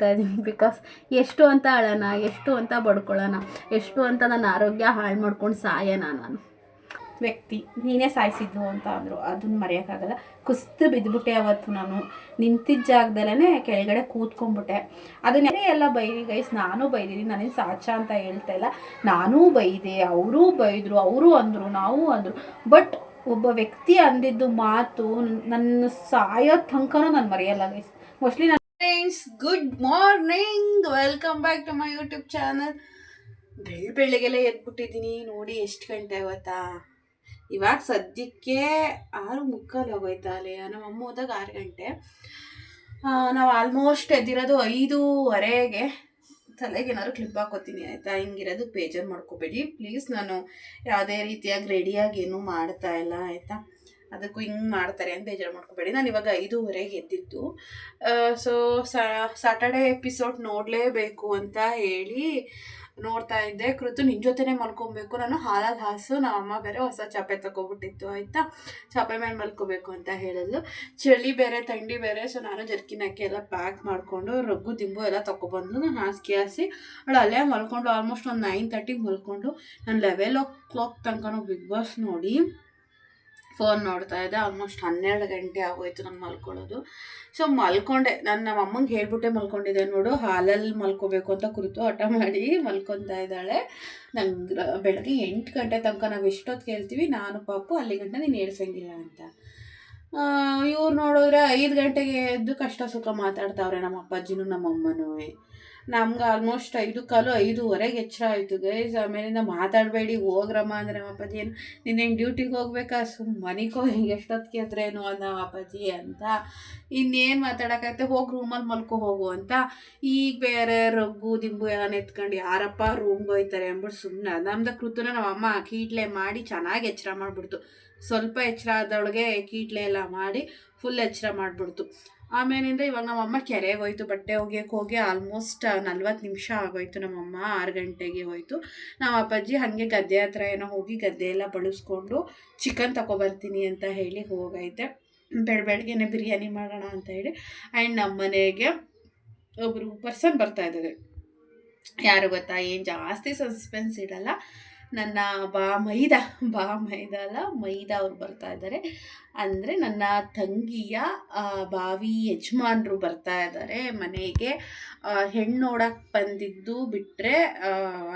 ಹೇಳ್ತಾ ಇದ್ದೀನಿ. ಬಿಕಾಸ್ ಎಷ್ಟು ಅಂತ ಅಳೋಣ, ಎಷ್ಟು ಅಂತ ಬಡ್ಕೊಳ್ಳೋಣ, ಎಷ್ಟು ಅಂತ ನನ್ನ ಆರೋಗ್ಯ ಹಾಳು ಮಾಡ್ಕೊಂಡು ಸಾಯೋಣ. ನಾನು ವ್ಯಕ್ತಿ ನೀನೇ ಸಾಯಿಸಿದ್ದು ಅಂತ ಅಂದರು, ಅದನ್ನ ಮರೆಯೋಕ್ಕಾಗಲ್ಲ. ಕುಸ್ತು ಬಿದ್ದುಬಿಟ್ಟೆ ಅವತ್ತು. ನಾನು ನಿಂತಿದ್ದ ಜಾಗದಲ್ಲೇ ಕೆಳಗಡೆ ಕೂತ್ಕೊಂಡ್ಬಿಟ್ಟೆ. ಅದನ್ನೇ ಎಲ್ಲ ಬೈದಿ ಗೈಸ್, ನಾನು ಬೈದಿದ್ದೀನಿ, ನನಗೆ ಸಾಚ ಅಂತ ಹೇಳ್ತಾ ಇಲ್ಲ, ನಾನೂ ಬೈದೆ, ಅವರೂ ಬೈದರು, ಅವರು ಅಂದರು, ನಾವು ಅಂದರು. ಬಟ್ ಒಬ್ಬ ವ್ಯಕ್ತಿ ಅಂದಿದ್ದು ಮಾತು ನನ್ನ ಸಾಯೋ ತನಕನೂ ನಾನು ಮರೆಯಲ್ಲ ಗೈಸ್. ಮೋಸ್ಟ್ಲಿ ನಾನು friends, good morning, welcome back to my YouTube channel. ಬೆಳಿಗ್ಗೆಲ್ಲ ಎದ್ಬಿಟ್ಟಿದ್ದೀನಿ ನೋಡಿ. ಎಷ್ಟು ಗಂಟೆ ಇವತ್ತಾ? ಇವಾಗ ಸದ್ಯಕ್ಕೆ 6:45 ಆಗೋಯ್ತಾ ಅಲ್ಲಿ. ನಮ್ಮ ಅಮ್ಮ ಹೋದಾಗ 6 ಗಂಟೆ. ನಾವು ಆಲ್ಮೋಸ್ಟ್ ಎದ್ದಿರೋದು 5:15ಗೆ. ತಲೆಗೆ ಏನಾದ್ರು ಕ್ಲಿಪ್ ಹಾಕೋತೀನಿ ಆಯಿತಾ? ಹಿಂಗಿರೋದು ಬೇಜಾರು ಮಾಡ್ಕೋಬೇಡಿ ಪ್ಲೀಸ್. ನಾನು ಯಾವುದೇ ರೀತಿಯಾಗಿ ರೆಡಿಯಾಗಿ ಏನೂ ಮಾಡ್ತಾ ಇಲ್ಲ ಆಯಿತಾ? ಅದಕ್ಕೂ ಹಿಂಗೆ ಮಾಡ್ತಾರೆ ಅಂತ ಬೇಜಾರು ಮಾಡ್ಕೋಬೇಡಿ. ನಾನು ಇವಾಗ 5:15ಗೆ ಎದ್ದಿದ್ದು. ಸೊ ಸಾಟರ್ಡೆ ಎಪಿಸೋಡ್ ನೋಡಲೇಬೇಕು ಅಂತ ಹೇಳಿ ನೋಡ್ತಾ ಇದ್ದೆ. ಕೃತು ನಿನ್ನ ಜೊತೆನೇ ಮಲ್ಕೊಬೇಕು, ನಾನು ಹಾಲಲ್ಲಿ ಹಾಸು. ನಮ್ಮ ಅಮ್ಮ ಬೇರೆ ಹೊಸ ಚಾಪೆ ತಗೊಬಿಟ್ಟಿತ್ತು ಆಯಿತಾ, ಚಾಪೆ ಮೇಲೆ ಮಲ್ಕೋಬೇಕು ಅಂತ ಹೇಳಿದ್ಲು. ಚಳಿ ಬೇರೆ ಥಂಡಿ ಬೇರೆ. ಸೊ ನಾನು ಜರ್ಕಿನ್ ಹಾಕಿ ಎಲ್ಲ ಪ್ಯಾಕ್ ಮಾಡಿಕೊಂಡು ರಗ್ಗು ದಿಂಬು ಎಲ್ಲ ತೊಗೊಬಂದು ನಾನು ಹಾಸಿ ಅವಳು ಅಲ್ಲೇ ಮಲ್ಕೊಂಡು ಆಲ್ಮೋಸ್ಟ್ ಒಂದು 9:30ಗೆ ಮಲ್ಕೊಂಡು ನಾನು 11 o'clock ತನಕ ಬಿಗ್ ಬಾಸ್ ನೋಡಿ ಫೋನ್ ನೋಡ್ತಾ ಇದ್ದೆ. ಆಲ್ಮೋಸ್ಟ್ 12 ಗಂಟೆ ಆಗೋಯ್ತು ನಾನು ಮಲ್ಕೊಳ್ಳೋದು. ಸೊ ಮಲ್ಕೊಂಡೆ. ನಮ್ಮ ಅಮ್ಮಂಗೆ ಹೇಳ್ಬಿಟ್ಟೆ ಮಲ್ಕೊಂಡಿದ್ದೆ ನೋಡು, ಹಾಲಲ್ಲಿ ಮಲ್ಕೋಬೇಕು ಅಂತ ಕುರಿತು ಹಠ ಮಾಡಿ ಮಲ್ಕೊತಾ ಇದ್ದಾಳೆ. ನಂಗೆ ಬೆಳಗ್ಗೆ 8 ಗಂಟೆ ತನಕ ನಾವು ಎಷ್ಟೊತ್ತು ಕೇಳ್ತೀವಿ ನಾನು ಪಾಪು, ಅಲ್ಲಿ ಗಂಟೆ ನೀನು ಹೇಳ್ಸಂಗಿಲ್ಲ ಅಂತ. ಇವ್ರು ನೋಡಿದ್ರೆ 5 ಗಂಟೆಗೆ ಎದ್ದು ಕಷ್ಟ ಸುಖ ಮಾತಾಡ್ತಾವ್ರೆ ನಮ್ಮ ಅಪ್ಪಾಜಿನೂ ನಮ್ಮ ಅಮ್ಮನೂ. ನಮ್ಗೆ ಆಲ್ಮೋಸ್ಟ್ 5:15 5:15 ಎಚ್ಚರ ಆಯಿತು ಗೈಸ್. ಆಮೇಲಿಂದ ಮಾತಾಡಬೇಡಿ ಹೋಗ್ರಮ್ಮ ಅಂದರೆ ನಮ್ಮ ಅಪ್ಪಾಜಿ ಏನು ನೀನೇನು ಡ್ಯೂಟಿಗೆ ಹೋಗ್ಬೇಕಾ, ಮನೆಗೋ ಎಷ್ಟೊತ್ತಿಗೆ ಹತ್ರೇನು ಅಂದ ಅಪ್ಪಾಜಿ ಅಂತ. ಇನ್ನೇನು ಮಾತಾಡೋಕ್ಕಾಗತ್ತೆ, ಹೋಗಿ ರೂಮಲ್ಲಿ ಮಲ್ಕೊ ಹೋಗು ಅಂತ. ಈಗ ಬೇರೆ ರಗ್ಗು ದಿಂಬು ಎಲ್ಲ ಎತ್ಕೊಂಡು ಯಾರಪ್ಪ ರೂಮ್ಗೆ ಹೋಯ್ತಾರೆ ಅಂದ್ಬಿಟ್ಟು ಸುಮ್ಮನೆ ನಮ್ದು ಕೃತನ ನಮ್ಮ ಅಮ್ಮ ಕೀಟ್ಲೆ ಮಾಡಿ ಚೆನ್ನಾಗಿ ಎಚ್ಚರ ಮಾಡಿಬಿಡ್ತು. ಸ್ವಲ್ಪ ಎಚ್ಚರ ಆದೊಳಗೆ ಕೀಟ್ಲೆ ಎಲ್ಲ ಮಾಡಿ ಫುಲ್ ಎಚ್ಚರ ಮಾಡಿಬಿಡ್ತು. ಆಮೇಲಿಂದ ಇವಾಗ ನಮ್ಮಮ್ಮ ಕೆರೆಗೆ ಹೋಯ್ತು ಬಟ್ಟೆ ಒಗೆಯೋಕ್ಕೆ ಹೋಗಿ ಆಲ್ಮೋಸ್ಟ್ 40 ನಿಮಿಷ ಆಗೋಯ್ತು. ನಮ್ಮಮ್ಮ 6 ಗಂಟೆಗೆ ಹೋಯ್ತು. ನಮ್ಮ ಅಪ್ಪಾಜಿ ಹಾಗೆ ಗದ್ದೆ ಹತ್ರ ಏನೋ ಹೋಗಿ ಗದ್ದೆ ಎಲ್ಲ ಬಳಸ್ಕೊಂಡು ಚಿಕನ್ ತಗೊಬರ್ತೀನಿ ಅಂತ ಹೇಳಿ ಹೋಗೈತೆ. ಬೆಳಗ್ಗೆನೇ ಬಿರಿಯಾನಿ ಮಾಡೋಣ ಅಂತ ಹೇಳಿ. ಆ್ಯಂಡ್ ನಮ್ಮ ಮನೆಗೆ ಒಬ್ಬರು ಪರ್ಸನ್ ಬರ್ತಾ ಇದ್ದಾರೆ. ಯಾರು ಗೊತ್ತಾ? ಏನು ಜಾಸ್ತಿ ಸಸ್ಪೆನ್ಸ್ ಇಡಲ್ಲ. ನನ್ನ ಮೈದಾ ಅಲ್ಲ, ಮೈದಾ ಅವ್ರು ಬರ್ತಾ ಇದ್ದಾರೆ. ಅಂದರೆ ನನ್ನ ತಂಗಿಯ ಬಾವಿ ಯಜಮಾನ್ರು ಬರ್ತಾ ಇದ್ದಾರೆ ಮನೆಗೆ. ಹೆಣ್ಣು ನೋಡೋಕ್ಕೆ ಬಂದಿದ್ದು ಬಿಟ್ಟರೆ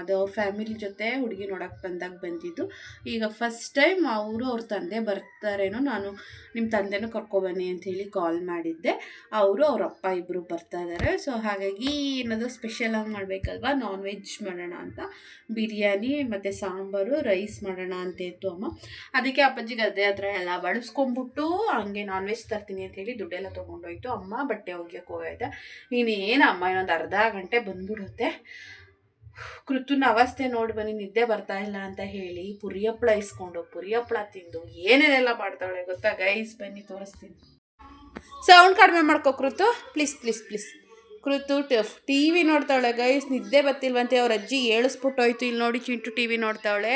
ಅದು ಅವ್ರ ಫ್ಯಾಮಿಲಿ ಜೊತೆ ಹುಡುಗಿ ನೋಡೋಕ್ಕೆ ಬಂದಿದ್ದು. ಈಗ ಫಸ್ಟ್ ಟೈಮ್ ಅವ್ರ ತಂದೆ ಬರ್ತಾರೇನೋ. ನಾನು ನಿಮ್ಮ ತಂದೆನೂ ಕರ್ಕೊಬನ್ನಿ ಅಂಥೇಳಿ ಕಾಲ್ ಮಾಡಿದ್ದೆ. ಅವರು ಅವ್ರ ಅಪ್ಪ ಇಬ್ಬರು ಬರ್ತಾ ಇದ್ದಾರೆ. ಸೊ ಹಾಗಾಗಿ ಏನಾದರೂ ಸ್ಪೆಷಲಾಗಿ ಮಾಡಬೇಕಲ್ವ, ನಾನ್ ವೆಜ್ ಮಾಡೋಣ ಅಂತ. ಬಿರಿಯಾನಿ ಮತ್ತು ಸಾಂಬಾರು ರೈಸ್ ಮಾಡೋಣ ಅಂತ ಇತ್ತು ಅಮ್ಮ. ಅದಕ್ಕೆ ಅಪ್ಪಾಜಿ ಗದ್ದೆ ಹತ್ರ ಎಲ್ಲ ಬಳಸ್ಕೊಂಡ್ಬಿಟ್ಟು ಹಂಗೆ ನಾನ್ ವೆಜ್ ತರ್ತೀನಿ ಅಂತೇಳಿ ದುಡ್ಡೆಲ್ಲ ತೊಗೊಂಡೋಯ್ತು. ಅಮ್ಮ ಬಟ್ಟೆ ಒಗ್ಯಕ್ಕೆ ಹೋಗೈತೆ. ಇನ್ನೇನು ಅಮ್ಮ ಇನ್ನೊಂದು ಅರ್ಧ ಗಂಟೆ ಬಂದ್ಬಿಡುತ್ತೆ. ಕೃತುನ ಅವಸ್ಥೆ ನೋಡಿ ಬನ್ನಿ, ನಿದ್ದೆ ಬರ್ತಾ ಇಲ್ಲ ಅಂತ ಹೇಳಿ ಪುರಿ ಹಪ್ಪಳ ಇಸ್ಕೊಂಡು ಪುರಿ ಹಪ್ಪಳ ತಿಂದು ಏನೇನೆಲ್ಲ ಮಾಡ್ತಾಳೆ ಗೊತ್ತಾ ಗೈಸ್? ಬನ್ನಿ ತೋರಿಸ್ತೀನಿ. ಸೌಂಡ್ ಕಡಿಮೆ ಮಾಡ್ಕೋ Krithu, please please please. Krithu T V ನೋಡ್ತಾವಳೆ ಗೈಸ್. ನಿದ್ದೆ ಬರ್ತಿಲ್ವಂತೆ, ಅವ್ರ ಅಜ್ಜಿ ಏಳಿಸ್ಬಿಟ್ಟೋಯ್ತು. ಇಲ್ಲಿ ನೋಡಿ ಚಿಂಟು ಟಿ ವಿ ನೋಡ್ತಾವಳೆ.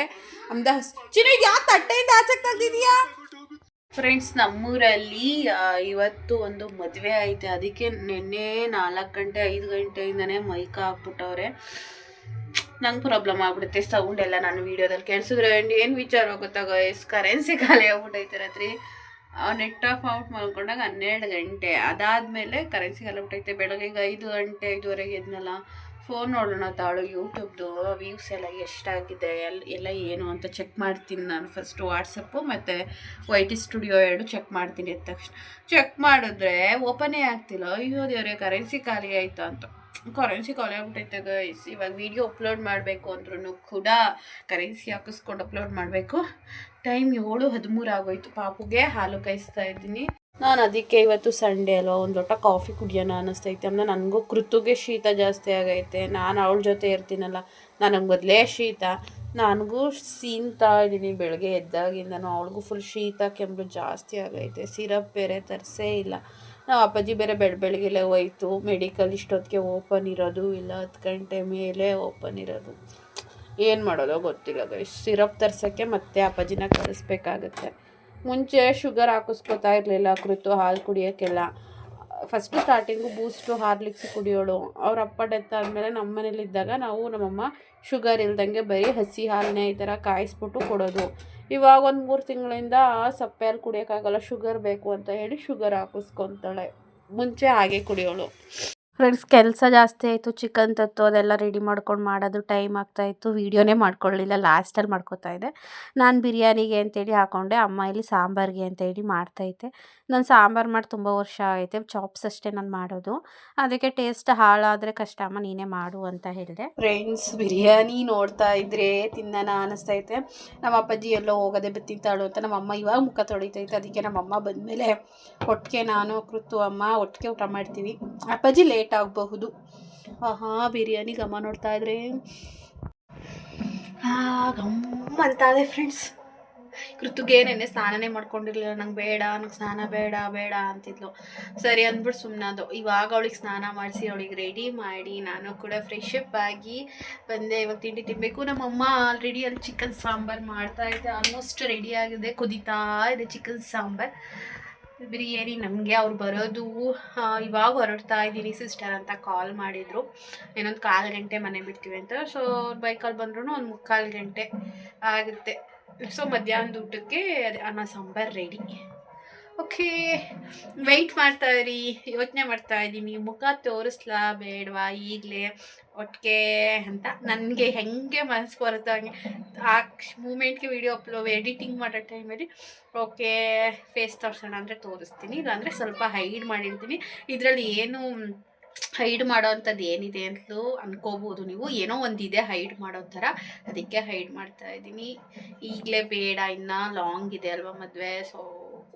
ಚಿನ್ನು ಯಾವ ತಟ್ಟೆಯಿಂದ ಆಚೆಗೆ ತೆಗ್ದಿದ್ಯಾ? ಫ್ರೆಂಡ್ಸ್, ನಮ್ಮೂರಲ್ಲಿ ಇವತ್ತು ಒಂದು ಮದುವೆ ಐತೆ. ಅದಕ್ಕೆ ನಿನ್ನೆ 4 ಗಂಟೆ 5 ಗಂಟೆಯಿಂದನೇ ಮೈಕ್ ಹಾಕ್ಬಿಟ್ಟವ್ರೆ. ನಂಗೆ ಪ್ರಾಬ್ಲಮ್ ಆಗ್ಬಿಡುತ್ತೆ ಸೌಂಡ್ ಎಲ್ಲ. ನಾನು ವೀಡಿಯೋದಲ್ಲಿ ಕೇಳಿಸಿದ್ರೆ ಏನು ವಿಚಾರ ಗೊತ್ತಾ ಗೈಸ್? ಕರೆನ್ಸಿ ಖಾಲಿ ಆಗ್ಬಿಟ್ಟೈತೆ ರಾತ್ರಿ. ನೆಟ್ ಆಫ್ ಔಟ್ ಮಾಡ್ಕೊಂಡಾಗ 12 ಗಂಟೆ. ಅದಾದಮೇಲೆ ಕರೆನ್ಸಿ ಖಾಲಿ ಆಗ್ಬಿಟ್ಟೈತೆ. ಬೆಳಗ್ಗೆ 5 ಗಂಟೆ 5:15 ಎದ್ನಲ್ಲ, ಫೋನ್ ನೋಡೋಣ ತಾಳು ಯೂಟ್ಯೂಬ್ದು ವ್ಯೂಸ್ ಎಲ್ಲ ಎಷ್ಟಾಗಿದೆ ಎಲ್ಲ ಏನು ಅಂತ ಚೆಕ್ ಮಾಡ್ತೀನಿ ನಾನು. ಫಸ್ಟು ವಾಟ್ಸಪ್ಪು ಮತ್ತು YT ಸ್ಟುಡಿಯೋ 2 ಚೆಕ್ ಮಾಡ್ತೀನಿ. ಎದ್ದ ತಕ್ಷಣ ಚೆಕ್ ಮಾಡಿದ್ರೆ ಓಪನೇ ಆಗ್ತಿಲ್ಲ. ಅಯ್ಯೋ ದೇವ್ರೆ, ಕರೆನ್ಸಿ ಖಾಲಿ ಆಯಿತಾ ಅಂತ. ಕರೆನ್ಸಿ ಖಾಲಿ ಆಗ್ಬಿಟ್ಟೈತೆ ಗೈಸ್. ಇವಾಗ ವೀಡಿಯೋ ಅಪ್ಲೋಡ್ ಮಾಡಬೇಕು ಅಂದ್ರೂ ಕೂಡ ಕರೆನ್ಸಿ ಹಾಕಿಸ್ಕೊಂಡು ಅಪ್ಲೋಡ್ ಮಾಡಬೇಕು. ಟೈಮ್ 7:13 ಆಗೋಯ್ತು. ಪಾಪುಗೆ ಹಾಲು ಕಾಯಿಸ್ತಾ ಇದ್ದೀನಿ ನಾನು. ಅದಕ್ಕೆ ಇವತ್ತು ಸಂಡೇ ಅಲ್ವಾ, ಒಂದು ಲೋಟ ಕಾಫಿ ಕುಡಿಯೋಣ ಅನ್ನಿಸ್ತೈತೆ. ಆಮೇಲೆ ನನಗೂ ಕೃತುಗೆ ಶೀತ ಜಾಸ್ತಿ ಆಗೈತೆ. ನಾನು ಅವಳ ಜೊತೆ ಇರ್ತೀನಲ್ಲ, ನನಗೆ ಮೊದಲೇ ಶೀತ. ನನಗೂ ಸೀನ್ತಾ ಇದ್ದೀನಿ ಬೆಳಗ್ಗೆ ಎದ್ದಾಗಿಂದನೂ. ಅವಳಿಗೂ ಫುಲ್ ಶೀತ ಕೆಮ್ಮು ಜಾಸ್ತಿ ಆಗೈತೆ. ಸಿರಪ್ ಬೇರೆ ತರಿಸೇ ಇಲ್ಲ. ನಾವು ಅಪ್ಪಾಜಿ ಬೇರೆ ಬೆಳಗ್ಗೆಲ್ಲೇ ಹೋಯ್ತು. ಮೆಡಿಕಲ್ ಇಷ್ಟೊತ್ತಿಗೆ ಓಪನ್ ಇರೋದು ಇಲ್ಲ, 10 ಗಂಟೆ ಮೇಲೆ ಓಪನ್ ಇರೋದು. ಏನು ಮಾಡೋದೋ ಗೊತ್ತಿಲ್ಲ ಗೈಸ್. ಸಿರಪ್ ತರ್ಸೋಕ್ಕೆ ಮತ್ತೆ ಅಪ್ಪಾಜಿನ ಕಳಿಸ್ಬೇಕಾಗತ್ತೆ. ಮುಂಚೆ ಶುಗರ್ ಹಾಕಿಸ್ಕೊತಾ ಇರಲಿಲ್ಲ ಕೃತು ಹಾಲು ಕುಡಿಯೋಕ್ಕೆಲ್ಲ. ಫಸ್ಟು ಸ್ಟಾರ್ಟಿಂಗು ಬೂಸ್ಟು ಹಾರ್ಲಿಕ್ಸ್ ಕುಡಿಯೋಳು. ಅವ್ರ ಅಪ್ಪ ಡೆತ್ ಆದಮೇಲೆ ನಮ್ಮ ಮನೇಲಿದ್ದಾಗ ನಾವು ನಮ್ಮಮ್ಮ ಶುಗರ್ ಇಲ್ದಂಗೆ ಬರೀ ಹಸಿ ಹಾಲನ್ನೇ ಈ ಥರ ಕಾಯಿಸ್ಬಿಟ್ಟು ಕೊಡೋದು. ಇವಾಗ ಒಂದು 3 ತಿಂಗಳಿಂದ ಸಪ್ಪೆ ಹಾಲು ಕುಡಿಯೋಕ್ಕಾಗಲ್ಲ, ಶುಗರ್ ಬೇಕು ಅಂತ ಹೇಳಿ ಶುಗರ್ ಹಾಕಿಸ್ಕೊತಾಳೆ. ಮುಂಚೆ ಹಾಗೆ ಕುಡಿಯೋಳು. ಫ್ರೆಂಡ್ಸ್, ಕೆಲಸ ಜಾಸ್ತಿ ಆಯಿತು. ಚಿಕನ್ ತತ್ತು ಅದೆಲ್ಲ ರೆಡಿ ಮಾಡ್ಕೊಂಡು ಮಾಡೋದು ಟೈಮ್ ಆಗ್ತಾಯಿತ್ತು. ವೀಡಿಯೋನೇ ಮಾಡ್ಕೊಳ್ಳಿಲ್ಲ, ಲಾಸ್ಟಲ್ಲಿ ಮಾಡ್ಕೋತಾ ಇದ್ದೆ. ನಾನು ಬಿರಿಯಾನಿಗೆ ಅಂತೇಳಿ ಹಾಕ್ಕೊಂಡೆ, ಅಮ್ಮ ಇಲ್ಲಿ ಸಾಂಬಾರಿಗೆ ಅಂತೇಳಿ ಮಾಡ್ತೈತೆ. ನಾನು ಸಾಂಬಾರು ಮಾಡಿ ತುಂಬ ವರ್ಷ ಆಗೈತೆ, ಚಾಪ್ಸ್ ಅಷ್ಟೇ ನಾನು ಮಾಡೋದು. ಅದಕ್ಕೆ ಟೇಸ್ಟ್ ಹಾಳಾದರೆ ಕಷ್ಟ, ಅಮ್ಮ ನೀನೇ ಮಾಡು ಅಂತ ಹೇಳಿದೆ. ಫ್ರೆಂಡ್ಸ್, ಬಿರಿಯಾನಿ ನೋಡ್ತಾ ಇದ್ರೆ ತಿನ್ನೋಣ ಅನ್ನಿಸ್ತೈತೆ. ನಮ್ಮ ಅಪ್ಪಾಜಿ ಎಲ್ಲೋ ಹೋಗೋದೆ ತಿಂತಾಳು ಅಂತ ನಮ್ಮಮ್ಮ ಇವಾಗ ಮುಖ ತೊಳಿತೈತೆ. ಅದಕ್ಕೆ ನಮ್ಮಮ್ಮ ಬಂದಮೇಲೆ ಒಟ್ಟಿಗೆ ನಾನು ಕೃತು ಅಮ್ಮ ಒಟ್ಟಿಗೆ ಊಟ ಮಾಡ್ತೀವಿ. ಅಪ್ಪಾಜಿ ಲೇಟ್ ಆಗಬಹುದು. ಬಿರಿಯಾನಿ ಘಮ ನೋಡ್ತಾ ಇದ್ರೆ ಘಮ್ಮ ಅಂತ ಇದೆ ಫ್ರೆಂಡ್ಸ್. ಕೃತುಗೆ ನೆನ್ನೆ ಸ್ನಾನನೇ ಮಾಡ್ಕೊಂಡಿರಲಿಲ್ಲ. ನಂಗೆ ಬೇಡ, ನನಗೆ ಸ್ನಾನ ಬೇಡ ಬೇಡ ಅಂತಿದ್ಲು. ಸರಿ ಅಂದ್ಬಿಟ್ಟು ಸುಮ್ಮನಾದು. ಇವಾಗ ಅವಳಿಗೆ ಸ್ನಾನ ಮಾಡಿಸಿ ಅವಳಿಗೆ ರೆಡಿ ಮಾಡಿ ನಾನು ಕೂಡ ಫ್ರೆಶ್ ಅಪ್ ಆಗಿ ಬಂದೆ. ಇವಾಗ ತಿಂಡಿ ತಿನ್ನಬೇಕು. ನಮ್ಮಮ್ಮ ಆಲ್ರೆಡಿ ಅಲ್ಲಿ ಚಿಕನ್ ಸಾಂಬಾರು ಮಾಡ್ತಾಯಿದ್ದೆ. ಆಲ್ಮೋಸ್ಟ್ ರೆಡಿ ಆಗಿದೆ, ಕುದೀತಾ ಇದೆ ಚಿಕನ್ ಸಾಂಬಾರು. ಬಿರಿಯಾನಿ ನಮಗೆ ಅವ್ರು ಬರೋದು ಇವಾಗ ಹೊರಡ್ತಾ ಇದ್ದೀನಿ ಸಿಸ್ಟರ್ ಅಂತ ಕಾಲ್ ಮಾಡಿದರು. ಇನ್ನೊಂದು 1/4 ಗಂಟೆ ಮನೆ ಬಿಡ್ತೀವಿ ಅಂತ. ಸೊ ಅವ್ರು ಬೈಕಲ್ಲಿ ಬಂದ್ರೂ ಒಂದು 3/4 ಗಂಟೆ ಆಗುತ್ತೆ. ಸೊ ಮಧ್ಯಾಹ್ನದ ಊಟಕ್ಕೆ ಅನ್ನ ಸಾಂಬಾರು ರೆಡಿ. ಓಕೆ, ವೆಯ್ಟ್ ಮಾಡ್ತಾಯಿರಿ. ಯೋಚನೆ ಮಾಡ್ತಾಯಿದ್ದೀನಿ ಮುಖ ತೋರಿಸ್ಲಾ ಬೇಡವಾ ಈಗಲೇ ಒಟ್ಟಿಗೆ ಅಂತ. ನನಗೆ ಹೆಂಗೆ ಮನಸ್ಸು ಬರುತ್ತೋ ಹಂಗೆ ಆ ಮೂಮೆಂಟ್ಗೆ ವೀಡಿಯೋ ಎಡಿಟಿಂಗ್ ಮಾಡೋ ಟೈಮಲ್ಲಿ ಓಕೆ ಫೇಸ್ ತೋರಿಸೋಣ ಅಂದರೆ ತೋರಿಸ್ತೀನಿ, ಇಲ್ಲಾಂದರೆ ಸ್ವಲ್ಪ ಹೈಡ್ ಮಾಡಿರ್ತೀನಿ. ಇದರಲ್ಲಿ ಏನು ಹೈಡ್ ಮಾಡೋ ಅಂಥದ್ದು ಏನಿದೆ ಅಂತಲೂ ಅನ್ಕೋಬೋದು ನೀವು. ಏನೋ ಒಂದಿದೆ ಹೈಡ್ ಮಾಡೋ ಥರ, ಅದಕ್ಕೆ ಹೈಡ್ ಮಾಡ್ತಾಯಿದ್ದೀನಿ. ಈಗಲೇ ಬೇಡ, ಇನ್ನು ಲಾಂಗ್ ಇದೆ ಅಲ್ವಾ ಮದುವೆ. ಸೊ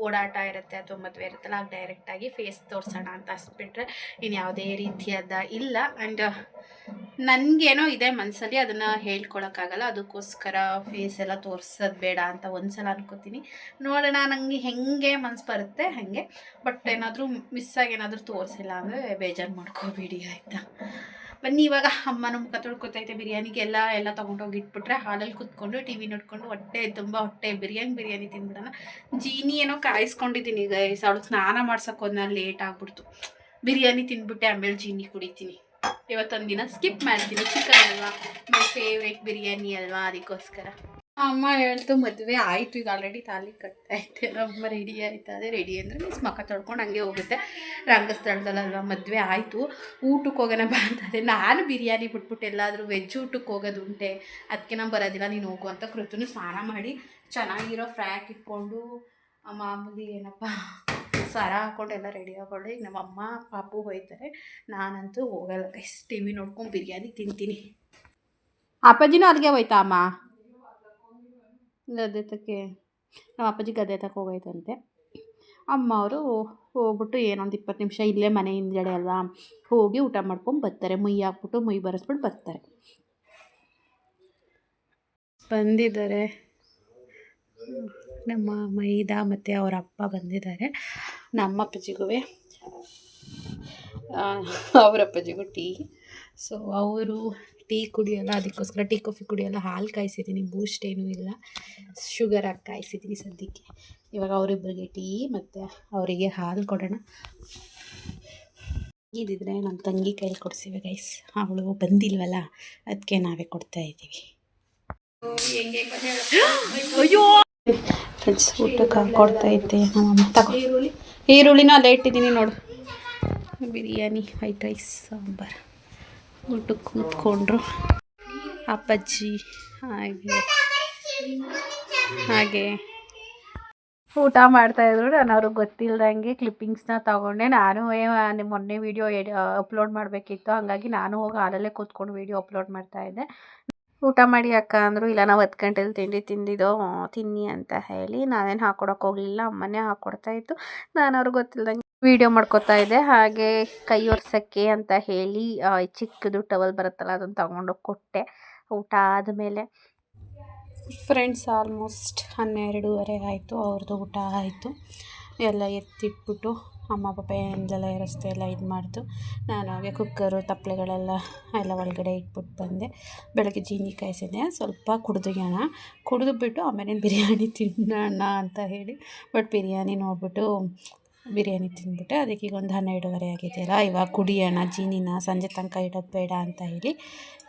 ಓಡಾಟ ಇರುತ್ತೆ ಅಥವಾ ಮದುವೆ ಇರುತ್ತಲ್ಲ, ಆಗ ಡೈರೆಕ್ಟಾಗಿ ಫೇಸ್ ತೋರಿಸೋಣ ಅಂತ ಅಷ್ಟುಬಿಟ್ರೆ ಇನ್ನು ಯಾವುದೇ ರೀತಿಯಾದ ಇಲ್ಲ. ಆ್ಯಂಡ್ ನನಗೇನೋ ಇದೆ ಮನಸ್ಸಲ್ಲಿ, ಅದನ್ನು ಹೇಳ್ಕೊಳಕ್ಕಾಗಲ್ಲ. ಅದಕ್ಕೋಸ್ಕರ ಫೇಸ್ ಎಲ್ಲ ತೋರಿಸೋದು ಬೇಡ ಅಂತ ಒಂದ್ಸಲ ಅನ್ಕೋತೀನಿ. ನೋಡೋಣ ನನಗೆ ಹೆಂಗೆ ಮನಸ್ಸು ಬರುತ್ತೆ ಹಾಗೆ. ಬಟ್ ಏನಾದರೂ ಮಿಸ್ಸಾಗಿ ಏನಾದರೂ ತೋರಿಸಿಲ್ಲ ಅಂದರೆ ಬೇಜಾರು ಮಾಡ್ಕೋಬೇಡಿ ಆಯಿತಾ. ಬನ್ನಿ, ಇವಾಗ ಅಮ್ಮನ ಮುಖ ತೊಳ್ಕೊತೈತೆ. ಬಿರಿಯಾನಿಗೆ ಎಲ್ಲ ತೊಗೊಂಡೋಗಿ ಇಟ್ಬಿಟ್ರೆ ಹಾಲಲ್ಲಿ ಕುತ್ಕೊಂಡು ಟಿ.ವಿ ನೋಡ್ಕೊಂಡು ಹೊಟ್ಟೆ ಬಿರಿಯಾನಿ ತಿಂದ್ಬಿಡೋಣ. ಜೀನಿ ಏನೋ ಕಾಯಿಸ್ಕೊಂಡಿದ್ದೀನಿ ಗೈಸ್. ಅವಳಿಗೆ ಸ್ನಾನ ಮಾಡ್ಸೋಕೆ ಹೋದ್ನ, ಲೇಟ್ ಆಗ್ಬಿಡ್ತು. ಬಿರಿಯಾನಿ ತಿಂದ್ಬಿಟ್ಟೆ ಆಮೇಲೆ ಜೀನಿ ಕುಡಿತೀನಿ. ಇವತ್ತೊಂದು ದಿನ ಸ್ಕಿಪ್ ಮಾಡ್ತೀನಿ. ಚಿಕನ್ ಅಲ್ವಾ, ಮೈ ಫೇವ್ರೇಟ್ ಬಿರಿಯಾನಿ ಅಲ್ವಾ, ಅದಕ್ಕೋಸ್ಕರ. ಅಮ್ಮ ಹೇಳ್ತು ಮದುವೆ ಆಯಿತು, ಈಗ ಆಲ್ರೆಡಿ ತಾಲಿ ಕಟ್ಟಾಯ್ತೆ. ಅಮ್ಮ ರೆಡಿ ಆಯ್ತದೆ. ರೆಡಿ ಅಂದರೆ ಮೀನ್ಸ್ ಮಕ್ಕ ತೊಳ್ಕೊಂಡು ಹಂಗೆ ಹೋಗುತ್ತೆ. ರಂಗಸ್ಥಳದಲ್ಲಲ್ವ ಮದುವೆ ಆಯಿತು. ಊಟಕ್ಕೆ ಹೋಗೋಣ ಅಂತದೆ. ನಾನು ಬಿರಿಯಾನಿ ಬಿಟ್ಬಿಟ್ಟು ಎಲ್ಲಾದರೂ ವೆಜ್ ಊಟಕ್ಕೆ ಹೋಗೋದುಂಟೆ, ಅದಕ್ಕೆ ನಾನು ಬರೋದಿಲ್ಲ, ನೀನು ಹೋಗು ಅಂತ ಕೃತುನು ಸ್ನಾನ ಮಾಡಿ ಚೆನ್ನಾಗಿರೋ ಫ್ರ್ಯಾಕ್ ಇಟ್ಕೊಂಡು ಮಾಮೂಲಿ ಏನಪ್ಪ ಸರ ಹಾಕ್ಕೊಂಡು ಎಲ್ಲ ರೆಡಿ ಹಾಕ್ಕೊಂಡು ಈಗ ನಮ್ಮಮ್ಮ ಪಾಪು ಹೋಯ್ತಾರೆ. ನಾನಂತೂ ಹೋಗಲ್ಲ ಗೈಸ್. ಟಿ.ವಿ ನೋಡ್ಕೊಂಡು ಬಿರಿಯಾನಿ ತಿಂತೀನಿ. ಅಪ್ಪಾಜಿನೂ ಅಲ್ಲಿಗೆ ಹೋಯ್ತಾ ಅಮ್ಮ ಗದ್ದೆ ತಕ್ಕೆ? ನಮ್ಮ ಅಪ್ಪಾಜಿ ಗದ್ದೆ ತಕ್ಕೆ ಹೋಗೈತಂತೆ. ಅಮ್ಮ ಅವರು ಹೋಗ್ಬಿಟ್ಟು ಏನೊಂದು 20 ನಿಮಿಷ ಇಲ್ಲೇ ಮನೆ ಹಿಂದ್ಗಡೆ ಅಲ್ವಾ, ಹೋಗಿ ಊಟ ಮಾಡ್ಕೊಂಡು ಬರ್ತಾರೆ. ಮುಯ್ಯಿ ಹಾಕ್ಬಿಟ್ಟು ಮುಯ್ಯಿ ಬರೆಸ್ಬಿಟ್ಟು ಬರ್ತಾರೆ. ಬಂದಿದ್ದಾರೆ ನಮ್ಮ ಮೈದಾ ಮತ್ತು ಅವರ ಅಪ್ಪ ಬಂದಿದ್ದಾರೆ. ನಮ್ಮ ಅಪ್ಪಾಜಿಗೂ ಅವರ ಅಪ್ಪಾಜಿಗೂ ಟೀ. ಸೊ ಅವರು ಟೀ ಕುಡಿಯೋಲ್ಲ, ಅದಕ್ಕೋಸ್ಕರ ಟೀ ಕಾಫಿ ಕುಡಿಯೋಲ್ಲ. ಹಾಲು ಕಾಯಿಸಿದ್ದೀನಿ, ಬೂಸ್ಟ್ ಏನೂ ಇಲ್ಲ, ಶುಗರ್ ಹಾಕಿ ಕಾಯಿಸಿದ್ದೀನಿ ಸದ್ಯಕ್ಕೆ. ಇವಾಗ ಅವರಿಬ್ಬರಿಗೆ ಟೀ ಮತ್ತು ಅವರಿಗೆ ಹಾಲು ಕೊಡೋಣ. ಇದಿದ್ರೆ ನಮ್ಮ ತಂಗಿ ಕೈಲಿ ಕೊಡಿಸಿವೆ ಗೈಸ್. ಅವಳು ಬಂದಿಲ್ವಲ್ಲ, ಅದಕ್ಕೆ ನಾವೇ ಕೊಡ್ತಾಯಿದ್ದೀವಿ. ಅಯ್ಯೋ ಫ್ರೆಂಡ್ಸ್, ಊಟಕ್ಕೆ ಕೊಡ್ತಾಯಿದ್ದೆ ನಮ್ಮಮ್ಮ. ತಗೋ ಈರುಳ್ಳಿನ ಅಲ್ಲೇ ಇಟ್ಟಿದ್ದೀನಿ ನೋಡು. Biryani, white rice, sambar. ಊಟಕ್ಕೆ ಕೂತ್ಕೊಂಡ್ರು ಅಪ್ಪಾಜಿ. ಹಾಗೆ ಊಟ ಮಾಡ್ತಾಯಿದ್ರು. ನಾನು ಅವ್ರಿಗೆ ಗೊತ್ತಿಲ್ಲದಂಗೆ ಕ್ಲಿಪ್ಪಿಂಗ್ಸ್ನ ತೊಗೊಂಡೆ. ನಾನು ಮೊನ್ನೆ ವೀಡಿಯೋ ಅಪ್ಲೋಡ್ ಮಾಡಬೇಕಿತ್ತು, ಹಾಗಾಗಿ ನಾನು ಹೋಗಿ ಹಾಲಲ್ಲೇ ಕೂತ್ಕೊಂಡು ವೀಡಿಯೋ ಅಪ್ಲೋಡ್ ಮಾಡ್ತಾಯಿದ್ದೆ. ಊಟ ಮಾಡಿ ಅಕ್ಕ ಅಂದರು. ಇಲ್ಲ, ನಾವು 10 ಗಂಟೆಲಿ ತಿಂಡಿ ತಿಂದಿದ್ದೋ, ತಿನ್ನಿ ಅಂತ ಹೇಳಿ ನಾನೇನು ಹಾಕ್ಕೊಡಕ್ಕೆ ಹೋಗಲಿಲ್ಲ, ಅಮ್ಮನೇ ಹಾಕ್ಕೊಡ್ತಾಯಿತ್ತು. ನಾನು ಅವ್ರಿಗೆ ಗೊತ್ತಿಲ್ಲದಂಗೆ ವೀಡಿಯೋ ಮಾಡ್ಕೋತಾ ಇದ್ದೆ. ಹಾಗೆ ಕೈ ಒರೆಸೋಕ್ಕೆ ಅಂತ ಹೇಳಿ ಚಿಕ್ಕದು ಟವಲ್ ಬರುತ್ತಲ್ಲ, ಅದನ್ನು ತೊಗೊಂಡೋಗಿ ಕೊಟ್ಟೆ ಊಟ ಆದಮೇಲೆ. ಫ್ರೆಂಡ್ಸ್, ಆಲ್ಮೋಸ್ಟ್ 12:30 ಆಯಿತು. ಅವ್ರದ್ದು ಊಟ ಆಯಿತು. ಎಲ್ಲ ಎತ್ತಿಟ್ಬಿಟ್ಟು ಅಮ್ಮ ಪಾಪ ಏನೆಲ್ಲ ರಸ್ತೆ ಎಲ್ಲ ಇದು ಮಾಡ್ತು. ನಾನು ಹಾಗೆ ಕುಕ್ಕರು ತಪ್ಪಲೆಗಳೆಲ್ಲ ಒಳಗಡೆ ಇಟ್ಬಿಟ್ಟು ಬಂದೆ. ಬೆಳಗ್ಗೆ ಜೀನಿ ಕಾಯಿಸಿದ್ದೆ, ಸ್ವಲ್ಪ ಕುಡಿದು ಬಿಟ್ಟು ಆಮೇಲೆ ಬಿರಿಯಾನಿ ತಿನ್ನೋಣ ಅಂತ ಹೇಳಿ. ಬಟ್ ಬಿರಿಯಾನಿ ನೋಡಿಬಿಟ್ಟು ಬಿರಿಯಾನಿ ತಿಂದ್ಬಿಟ್ಟೆ. ಅದಕ್ಕೆ ಈಗ ಒಂದು 12:30 ಆಗಿದೆಯಲ್ಲ, ಇವಾಗ ಕುಡಿಯೋಣ ಜೀನಿನ, ಸಂಜೆ ತನಕ ಇಡೋದು ಬೇಡ ಅಂತ ಹೇಳಿ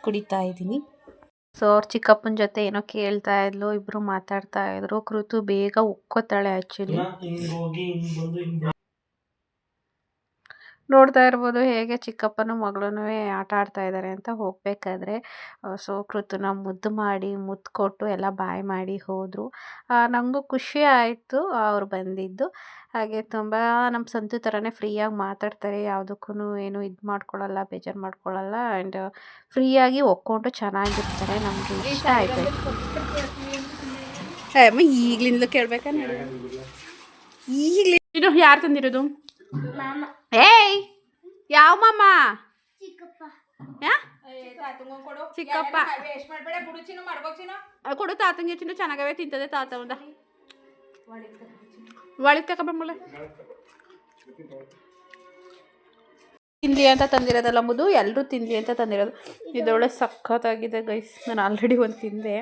ಕುಡಿತಾ ಇದ್ದೀನಿ. ಸೊ ಅವ್ರ ಚಿಕ್ಕಪ್ಪನ ಜೊತೆ ಏನೋ ಕೇಳ್ತಾ ಇದ್ಲು, ಇಬ್ಬರು ಮಾತಾಡ್ತಾ ಇದ್ರು. ಕೃತು ಬೇಗ ಉಕ್ಕೋತಾಳೆ ಆ್ಯಕ್ಚುಲಿ. ನೋಡ್ತಾ ಇರ್ಬೋದು ಹೇಗೆ ಚಿಕ್ಕಪ್ಪನ ಮಗಳೂ ಆಟ ಆಡ್ತಾ ಇದ್ದಾರೆ ಅಂತ. ಹೋಗಬೇಕಾದ್ರೆ ಸೊ ಕೃತುನ ಮುದ್ದು ಮಾಡಿ ಮುತ್ತು ಕೊಟ್ಟು ಎಲ್ಲ ಬಾಯ್ ಮಾಡಿ ಹೋದರು. ನನಗೂ ಖುಷಿ ಆಯಿತು ಅವ್ರು ಬಂದಿದ್ದು. ಹಾಗೆ ತುಂಬ ನಮ್ಮ ಸಂತು ಥರನೇ ಫ್ರೀಯಾಗಿ ಮಾತಾಡ್ತಾರೆ, ಯಾವುದಕ್ಕೂ ಏನು ಇದು ಮಾಡ್ಕೊಳ್ಳಲ್ಲ, ಬೇಜಾರು ಮಾಡ್ಕೊಳ್ಳಲ್ಲ. ಆ್ಯಂಡ್ ಫ್ರೀಯಾಗಿ ಒಕ್ಕೊಂಡು ಚೆನ್ನಾಗಿರ್ತಾರೆ. ನಮಗೆ ಇಷ್ಟ ಆಯಿತು. ಅಮ್ಮ ಈಗಲಿಂದಲೂ ಕೇಳಬೇಕಾ? ಈಗಲೇ ಇದು ಯಾರು ತಂದಿರೋದು? ಏಯ್ ಯಾವ ಮಾಮ? ಚಿಕ್ಕಪ್ಪ ಕೊಡು ತಾತಂಗೆ ಚಿನ್ನು ಚೆನ್ನಾಗವೇ ತಿಂತದೆ. ತಾತ ಒಂದ ಒಳಗೆ ತಗೊಬಂಬಳೆ ತಿನ್ಲಿ ಅಂತ ತಂದಿರೋದಲ್ಲ ಮುದು, ಎಲ್ಲರೂ ತಿನ್ಲಿ ಅಂತ ತಂದಿರೋದು. ಇದೊಳ್ಳೆ ಸಖತ್ತಾಗಿದೆ ಗೈಸ್. ನಾನು ಆಲ್ರೆಡಿ ಒಂದು ತಿಂದೆ.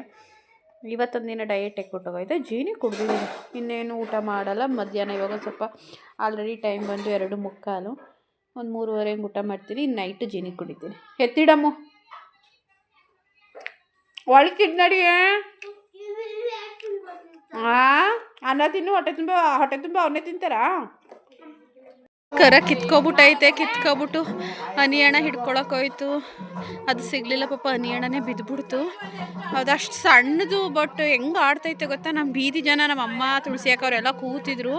ಇವತ್ತೊಂದಿನ ಡಯಟ್ ಕೊಟ್ಟೋಗೈತೆ. ಜೀನಿ ಕುಡ್ದಿದ್ದೀನಿ, ಇನ್ನೇನು ಊಟ ಮಾಡಲ್ಲ. ಮಧ್ಯಾಹ್ನ ಇವಾಗ ಸ್ವಲ್ಪ ಆಲ್ರೆಡಿ ಟೈಮ್ ಬಂದು 2:45, ಒಂದು 3:30 ಊಟ ಮಾಡ್ತೀನಿ. ನೈಟ್ ಜೀನಿ ಕುಡಿತೀನಿ. ಎತ್ತಿಡಮ್ಮು ಒಳಕಿಡ್ ನಡಿಯೇ. ಅನ್ನ ತಿನ್ನು, ಹೊಟ್ಟೆ ತುಂಬ ಅವನ್ನೇ ತಿಂತಾರಾ? ಕರ ಕಿತ್ಕೊಬಿಟ್ಟೈತೆ. ಕಿತ್ಕೊಬಿಟ್ಟು ಹನಿಯಣ್ಣ ಹಿಡ್ಕೊಳಕ್ಕೋಯ್ತು, ಅದು ಸಿಗಲಿಲ್ಲ ಪಾಪ. ಹನಿಯಣ್ಣನೇ ಬಿದ್ದುಬಿಡ್ತು. ಅದಷ್ಟು ಸಣ್ಣದು, ಬಟ್ ಹೆಂಗೆ ಆಡ್ತೈತೆ ಗೊತ್ತಾ. ನಮ್ಮ ಬೀದಿ ಜನ, ನಮ್ಮ ಅಮ್ಮ, ತುಳಸಿ ಅಕ್ಕ ಅವರೆಲ್ಲ ಕೂತಿದ್ರು.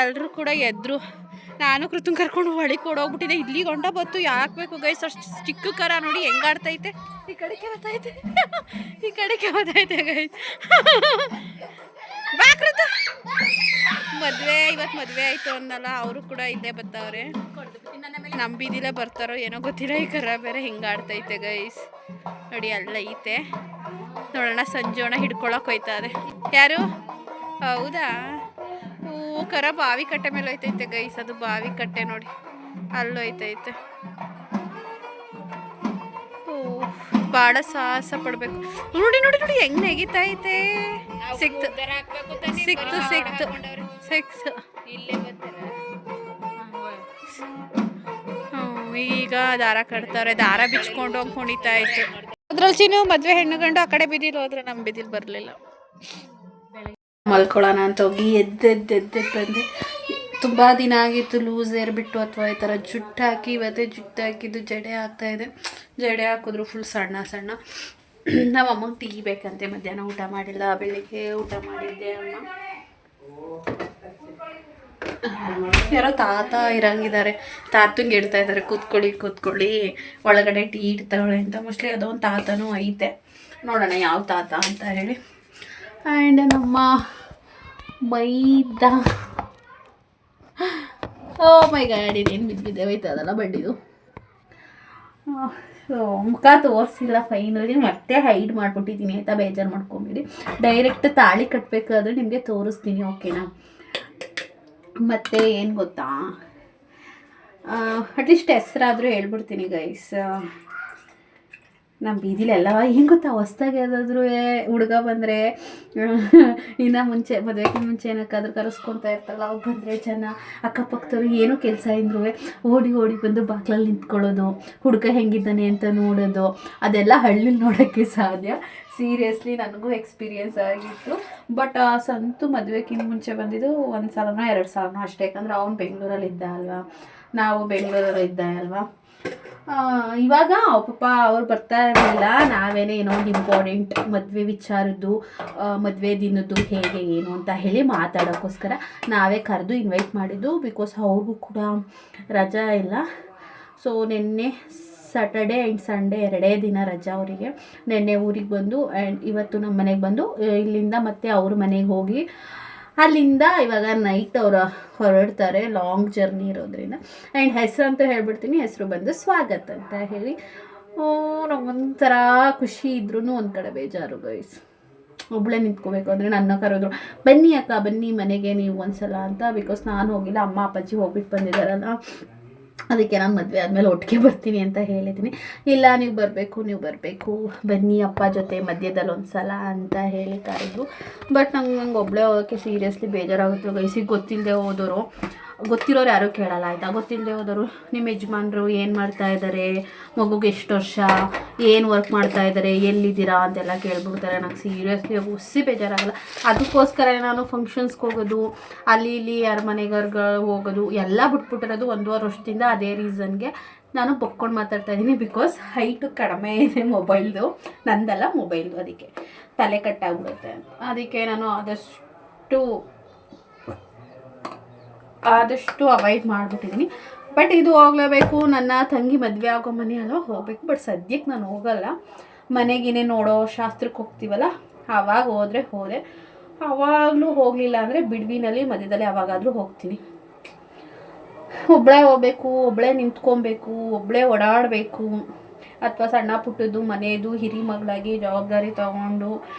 ಎಲ್ಲರೂ ಕೂಡ ಎದ್ರು. ನಾನು ಕೃತನ್ ಕರ್ಕೊಂಡು ಒಳಗೆ ಕೊಡೋಗ್ಬಿಟ್ಟಿದ್ದೆ. ಇಲ್ಲಿಗೆ ಹೊಂಟ ಬತ್ತು. ಯಾಕೆ ಬೇಕು ಗೈಸ್, ಅಷ್ಟು ಚಿಕ್ಕ ಕರ ನೋಡಿ ಹೆಂಗೆ ಆಡ್ತೈತೆ. ಈ ಕಡೆಗೆ ಬರ್ತೈತೆ, ಈ ಕಡೆಗೆ ಬರ್ತೈತೆ ಗೈಸ್. ಬಾ ಕೃತ. ಇವತ್ತು ಮದುವೆ ಆಯಿತು ಅನ್ನಲ್ಲ, ಅವರು ಕೂಡ ಇಲ್ಲೇ ಬರ್ತಾವ್ರೆ. ನಮ್ಮ ಬೀದಿಲೇ ಬರ್ತಾರೋ ಏನೋ ಗೊತ್ತಿಲ್ಲ. ಈ ಕರ ಬೇರೆ ಹಿಂಗೆ ಆಡ್ತೈತೆ ಗೈಸ್. ನೋಡಿ ಅಲ್ಲ ಐತೆ ನೋಡೋಣ. ಸಂಜೋಣ ಹಿಡ್ಕೊಳಕ್ಕೆ ಹೋಯ್ತಾರೆ. ಯಾರು? ಹೌದಾ? ಕರ ಬಾವಿ ಕಟ್ಟೆ ಮೇಲೆ ಹೋಯ್ತೈತೆ ಗೈಸ್. ಅದು ಬಾವಿ ಕಟ್ಟೆ ನೋಡಿ, ಅಲ್ಲೋಯ್ತೈತೆ. ಭಾಳ ಸಾಹಸ ಪಡಬೇಕು. ನೋಡಿ ನೋಡಿ ನೋಡಿ ಹೆಂಗೆ ನೆಗಿತೈತೆ. ಸಿಕ್ತು ಸಿಕ್ತು ಸಿಕ್ತು ಸಿಕ್ತು. ಈಗ ದಾರ ಕಟ್ತಾರೆ. ದಾರ ಬಿಚ್ಕೊಂಡು ಹೋಗಿ ಕುಣಿತಾ ಇತ್ತು. ಅದ್ರಲ್ಲಿ ಚಿನ್ನು ಮದುವೆ ಹೆಣ್ಣು ಗಂಡು ಆ ಕಡೆ ಬಿದ್ದಿಲ್ಲ ಹೋದ್ರೆ ನಮ್ಮ ಬಿದ್ದಿಲ್ ಬರಲಿಲ್ಲ. ಮಲ್ಕೊಳ್ಳೋಣ ಅಂತ ಹೋಗಿ ಎದ್ದೆದ್ದು ಬಂದೆ. ತುಂಬ ದಿನ ಆಗಿತ್ತು ಲೂಸ್ ಏರ್ ಬಿಟ್ಟು, ಅಥವಾ ಈ ಥರ ಜುಟ್ಟು ಹಾಕಿ. ಇವತ್ತೇ ಜುಟ್ಟು ಹಾಕಿದ್ದು. ಜಡೆ ಆಗ್ತಾಯಿದೆ. ಜಡೆ ಹಾಕಿದ್ರು ಫುಲ್ ಸಣ್ಣ ಸಣ್ಣ. ನಮ್ಮ ಅಮ್ಮಗೆ ಟೀ ಬೇಕಂತೆ. ಮಧ್ಯಾಹ್ನ ಊಟ ಮಾಡಿಲ್ಲ, ಬೆಳಿಗ್ಗೆ ಊಟ ಮಾಡಿದ್ದೆ. ಅಮ್ಮ ಯಾರೋ ತಾತ ಇರಂಗಿದ್ದಾರೆ. ತಾತಂಗೆ ಹೇಳ್ತಾ ಇದ್ದಾರೆ ಕೂತ್ಕೊಳ್ಳಿ ಒಳಗಡೆ ಟೀ ಇಡ್ತಾಳೆ ಅಂತ. ಮೋಸ್ಟ್ಲಿ ಅದೋ ಒಂದು ತಾತನೂ ಐತೆ. ನೋಡೋಣ ಯಾವ ತಾತ ಅಂತ ಹೇಳಿ. ಆ್ಯಂಡ್ ನಮ್ಮ ಮೈದಾ, ಓ ಮೈ ಗಾಡ್, ಇದೇನು ಬಿದ್ದಿದ್ದೆ ಹೋಯ್ತದಲ್ಲ ಬಡ್ಡಿದು. ಮುಖ ತೋರಿಸಿಲ್ಲ ಫೈನಲಿ. ಮತ್ತೆ ಹೈಡ್ ಮಾಡಿಬಿಟ್ಟಿದ್ದೀನಿ ಆಯಿತಾ, ಬೇಜಾರು ಮಾಡ್ಕೊಂಬಿಡಿ. ಡೈರೆಕ್ಟ್ ತಾಳಿ ಕಟ್ಟಬೇಕಾದ್ರೆ ನಿಮಗೆ ತೋರಿಸ್ತೀನಿ, ಓಕೆನಾ? ಮತ್ತು ಏನು ಗೊತ್ತಾ, ಅಟ್ಲೀಸ್ಟ್ ಹೆಸ್ರಾದರೂ ಹೇಳ್ಬಿಡ್ತೀನಿ ಗೈಸ್. ನಮ್ಮ ಬೀದಿಲೆಲ್ಲ ಹೆಂಗೆ ಗೊತ್ತಾ, ಹೊಸ್ದಾಗಿ ಯಾವುದಾದ್ರೂ ಹುಡುಗ ಬಂದರೆ, ಇನ್ನು ಮುಂಚೆ ಮದುವೆಗಿಂತ ಮುಂಚೆ ಏನಕ್ಕಾದ್ರೂ ಕರೆಸ್ಕೊತಾ ಇರ್ತಾರಲ್ಲ, ಅವಾಗ ಬಂದರೆ ಜನ ಅಕ್ಕಪಕ್ಕದವ್ರು ಏನೂ ಕೆಲಸ ಇದ್ರೂ ಓಡಿ ಬಂದು ಬಾಗ್ಲಲ್ಲಿ ನಿಂತ್ಕೊಳ್ಳೋದು, ಹುಡುಗ ಹೆಂಗಿದ್ದಾನೆ ಅಂತ ನೋಡೋದು. ಅದೆಲ್ಲ ಹಳ್ಳಿಲಿ ನೋಡೋಕ್ಕೆ ಸಾಧ್ಯ. ಸೀರಿಯಸ್ಲಿ ನನಗೂ ಎಕ್ಸ್ಪೀರಿಯೆನ್ಸ್ ಆಗಿತ್ತು. ಬಟ್ ಸಂತು ಮದುವೆಗಿಂತ ಮುಂಚೆ ಬಂದಿದ್ದು 1 ಸಲನೋ 2 ಸಲನೋ ಅಷ್ಟೇ. ಯಾಕಂದರೆ ಅವ್ನು ಬೆಂಗಳೂರಲ್ಲಿ ಇದ್ದ ಅಲ್ವಾ, ನಾವು ಬೆಂಗಳೂರಲ್ಲಿ ಇದ್ದ ಅಲ್ವಾ. ಇವಾಗ ಪಾಪ ಅವ್ರು ಬರ್ತಾ ಇರಲಿಲ್ಲ. ನಾವೇನೇ ಏನೋ ಒಂದು ಇಂಪಾರ್ಟೆಂಟ್ ಮದುವೆ ವಿಚಾರದ್ದು, ಮದುವೆ ದಿನದ್ದು ಹೇಗೆ ಏನು ಅಂತ ಹೇಳಿ ಮಾತಾಡೋಕ್ಕೋಸ್ಕರ ನಾವೇ ಕರೆದು ಇನ್ವೈಟ್ ಮಾಡಿದ್ದು. ಬಿಕಾಸ್ ಅವ್ರಿಗೂ ಕೂಡ ರಜಾ ಇಲ್ಲ. ಸೊ ನಿನ್ನೆ ಸ್ಯಾಟರ್ಡೇ ಆ್ಯಂಡ್ ಸಂಡೇ 2 ದಿನ ರಜಾ ಅವರಿಗೆ. ನಿನ್ನೆ ಊರಿಗೆ ಬಂದು ಆ್ಯಂಡ್ ಇವತ್ತು ನಮ್ಮ ಮನೆಗೆ ಬಂದು ಇಲ್ಲಿಂದ ಮತ್ತೆ ಅವ್ರ ಮನೆಗೆ ಹೋಗಿ ಅಲ್ಲಿಂದ ಇವಾಗ ನೈಟ್ ಅವರು ಹೊರಡ್ತಾರೆ. ಲಾಂಗ್ ಜರ್ನಿ ಇರೋದ್ರಿಂದ. ಆ್ಯಂಡ್ ಹೆಸರು ಅಂತ ಹೇಳ್ಬಿಡ್ತೀನಿ. ಹೆಸರು ಬಂದು ಸ್ವಾಗತ್ ಅಂತ ಹೇಳಿ. ನಮಗೊಂಥರ ಖುಷಿ ಇದ್ರೂ ಒಂದು ಕಡೆ ಬೇಜಾರು ಗೈಸ್. ಒಬ್ಬಳೇ ನಿಂತ್ಕೋಬೇಕು ಅಂದರೆ ನನ್ನ ಕರೆದ್ರು, ಬನ್ನಿ ಅಕ್ಕ ಬನ್ನಿ ಮನೆಗೆ ನೀವು ಒಂದ್ಸಲ ಅಂತ. ಬಿಕಾಸ್ ನಾನು ಹೋಗಿಲ್ಲ, ಅಮ್ಮ ಅಪ್ಪಾಜಿ ಹೋಗ್ಬಿಟ್ಟು ಬಂದಿದ್ದಾರಲ್ಲ, ಅದಕ್ಕೆ ನಾನು ಮದುವೆ ಆದಮೇಲೆ ಒಟ್ಟಿಗೆ ಬರ್ತೀನಿ ಅಂತ ಹೇಳಿದ್ದೀನಿ. ಇಲ್ಲ ನೀವು ಬರಬೇಕು ಬನ್ನಿ ಅಪ್ಪ ಜೊತೆ ಮಧ್ಯದಲ್ಲಿ ಒಂದು ಸಲ ಅಂತ ಹೇಳಿ ಕರೆದ್ರು. ಬಟ್ ನಂಗೆ ಒಬ್ಬಳೇ ಹೋಗೋಕ್ಕೆ ಸೀರಿಯಸ್ಲಿ ಬೇಜಾರಾಗುತ್ತೆ ಗೈಸಿಗೆ. ಗೊತ್ತಿಲ್ಲದೆ ಹೋದವರು ಗೊತ್ತಿರೋರು ಯಾರೂ ಕೇಳಲ್ಲ ಆಯಿತಾ. ಗೊತ್ತಿಲ್ಲದೆ ಹೋದವರು ನಿಮ್ಮ ಯಜಮಾನ್ರು ಏನು ಮಾಡ್ತಾ ಇದ್ದಾರೆ, ಮಗುಗೆ ಎಷ್ಟು ವರ್ಷ, ಏನು ವರ್ಕ್ ಮಾಡ್ತಾ ಇದ್ದಾರೆ, ಎಲ್ಲಿದ್ದೀರಾ ಅಂತೆಲ್ಲ ಕೇಳ್ಬಿಡ್ತಾರೆ. ನಂಗೆ ಸೀರಿಯಸ್ಲಿ ಹುಸಿ ಬೇಜಾರಾಗಲ್ಲ. ಅದಕ್ಕೋಸ್ಕರ ನಾನು ಫಂಕ್ಷನ್ಸ್ಗೆ ಹೋಗೋದು, ಅಲ್ಲಿ ಇಲ್ಲಿ ಯಾರ ಮನೆಗರ್ಗೆ ಹೋಗೋದು ಎಲ್ಲ ಬಿಟ್ಬಿಟ್ಟಿರೋದು 1.5 ವರ್ಷದಿಂದ. ಅದೇ ರೀಸನ್ಗೆ ನಾನು ಬೊಕ್ಕೊಂಡು ಮಾತಾಡ್ತಾ ಇದ್ದೀನಿ. ಬಿಕಾಸ್ ಹೈಟು ಕಡಿಮೆ ಇದೆ ಮೊಬೈಲ್ದು, ನಂದಲ್ಲ ಮೊಬೈಲ್ದು. ಅದಕ್ಕೆ ತಲೆ ಕಟ್ಟಾಗ್ಬಿಡುತ್ತೆ. ಅದಕ್ಕೆ ನಾನು ಆದಷ್ಟು ಅವಾಯ್ಡ್ ಮಾಡಿಬಿಟ್ಟಿದ್ದೀನಿ. ಬಟ್ ಇದು ಹೋಗಲೇಬೇಕು. ನನ್ನ ತಂಗಿ ಮದುವೆ ಆಗೋ ಮನೆ ಅಲ್ಲ, ಹೋಗ್ಬೇಕು. ಬಟ್ ಸದ್ಯಕ್ಕೆ ನಾನು ಹೋಗಲ್ಲ. ಮನೆಗೇನೆ ನೋಡೋ ಶಾಸ್ತ್ರಕ್ಕೆ ಹೋಗ್ತೀವಲ್ಲ, ಆವಾಗ ಹೋದೆ. ಆವಾಗಲೂ ಹೋಗಲಿಲ್ಲ ಅಂದರೆ ಬಿಡ್ವಿನಲ್ಲಿ ಮಧ್ಯದಲ್ಲಿ ಯಾವಾಗಾದರೂ ಹೋಗ್ತೀನಿ. ಒಬ್ಬಳೇ ಹೋಗ್ಬೇಕು, ಒಬ್ಬಳೇ ನಿಂತ್ಕೊಬೇಕು, ಒಬ್ಬಳೇ ಓಡಾಡಬೇಕು, ಅಥವಾ ಸಣ್ಣ ಪುಟ್ಟದ್ದು ಮನೆಯದು ಹಿರಿ ಮಗಳಾಗಿ ಜವಾಬ್ದಾರಿ ತಗೊಂಡು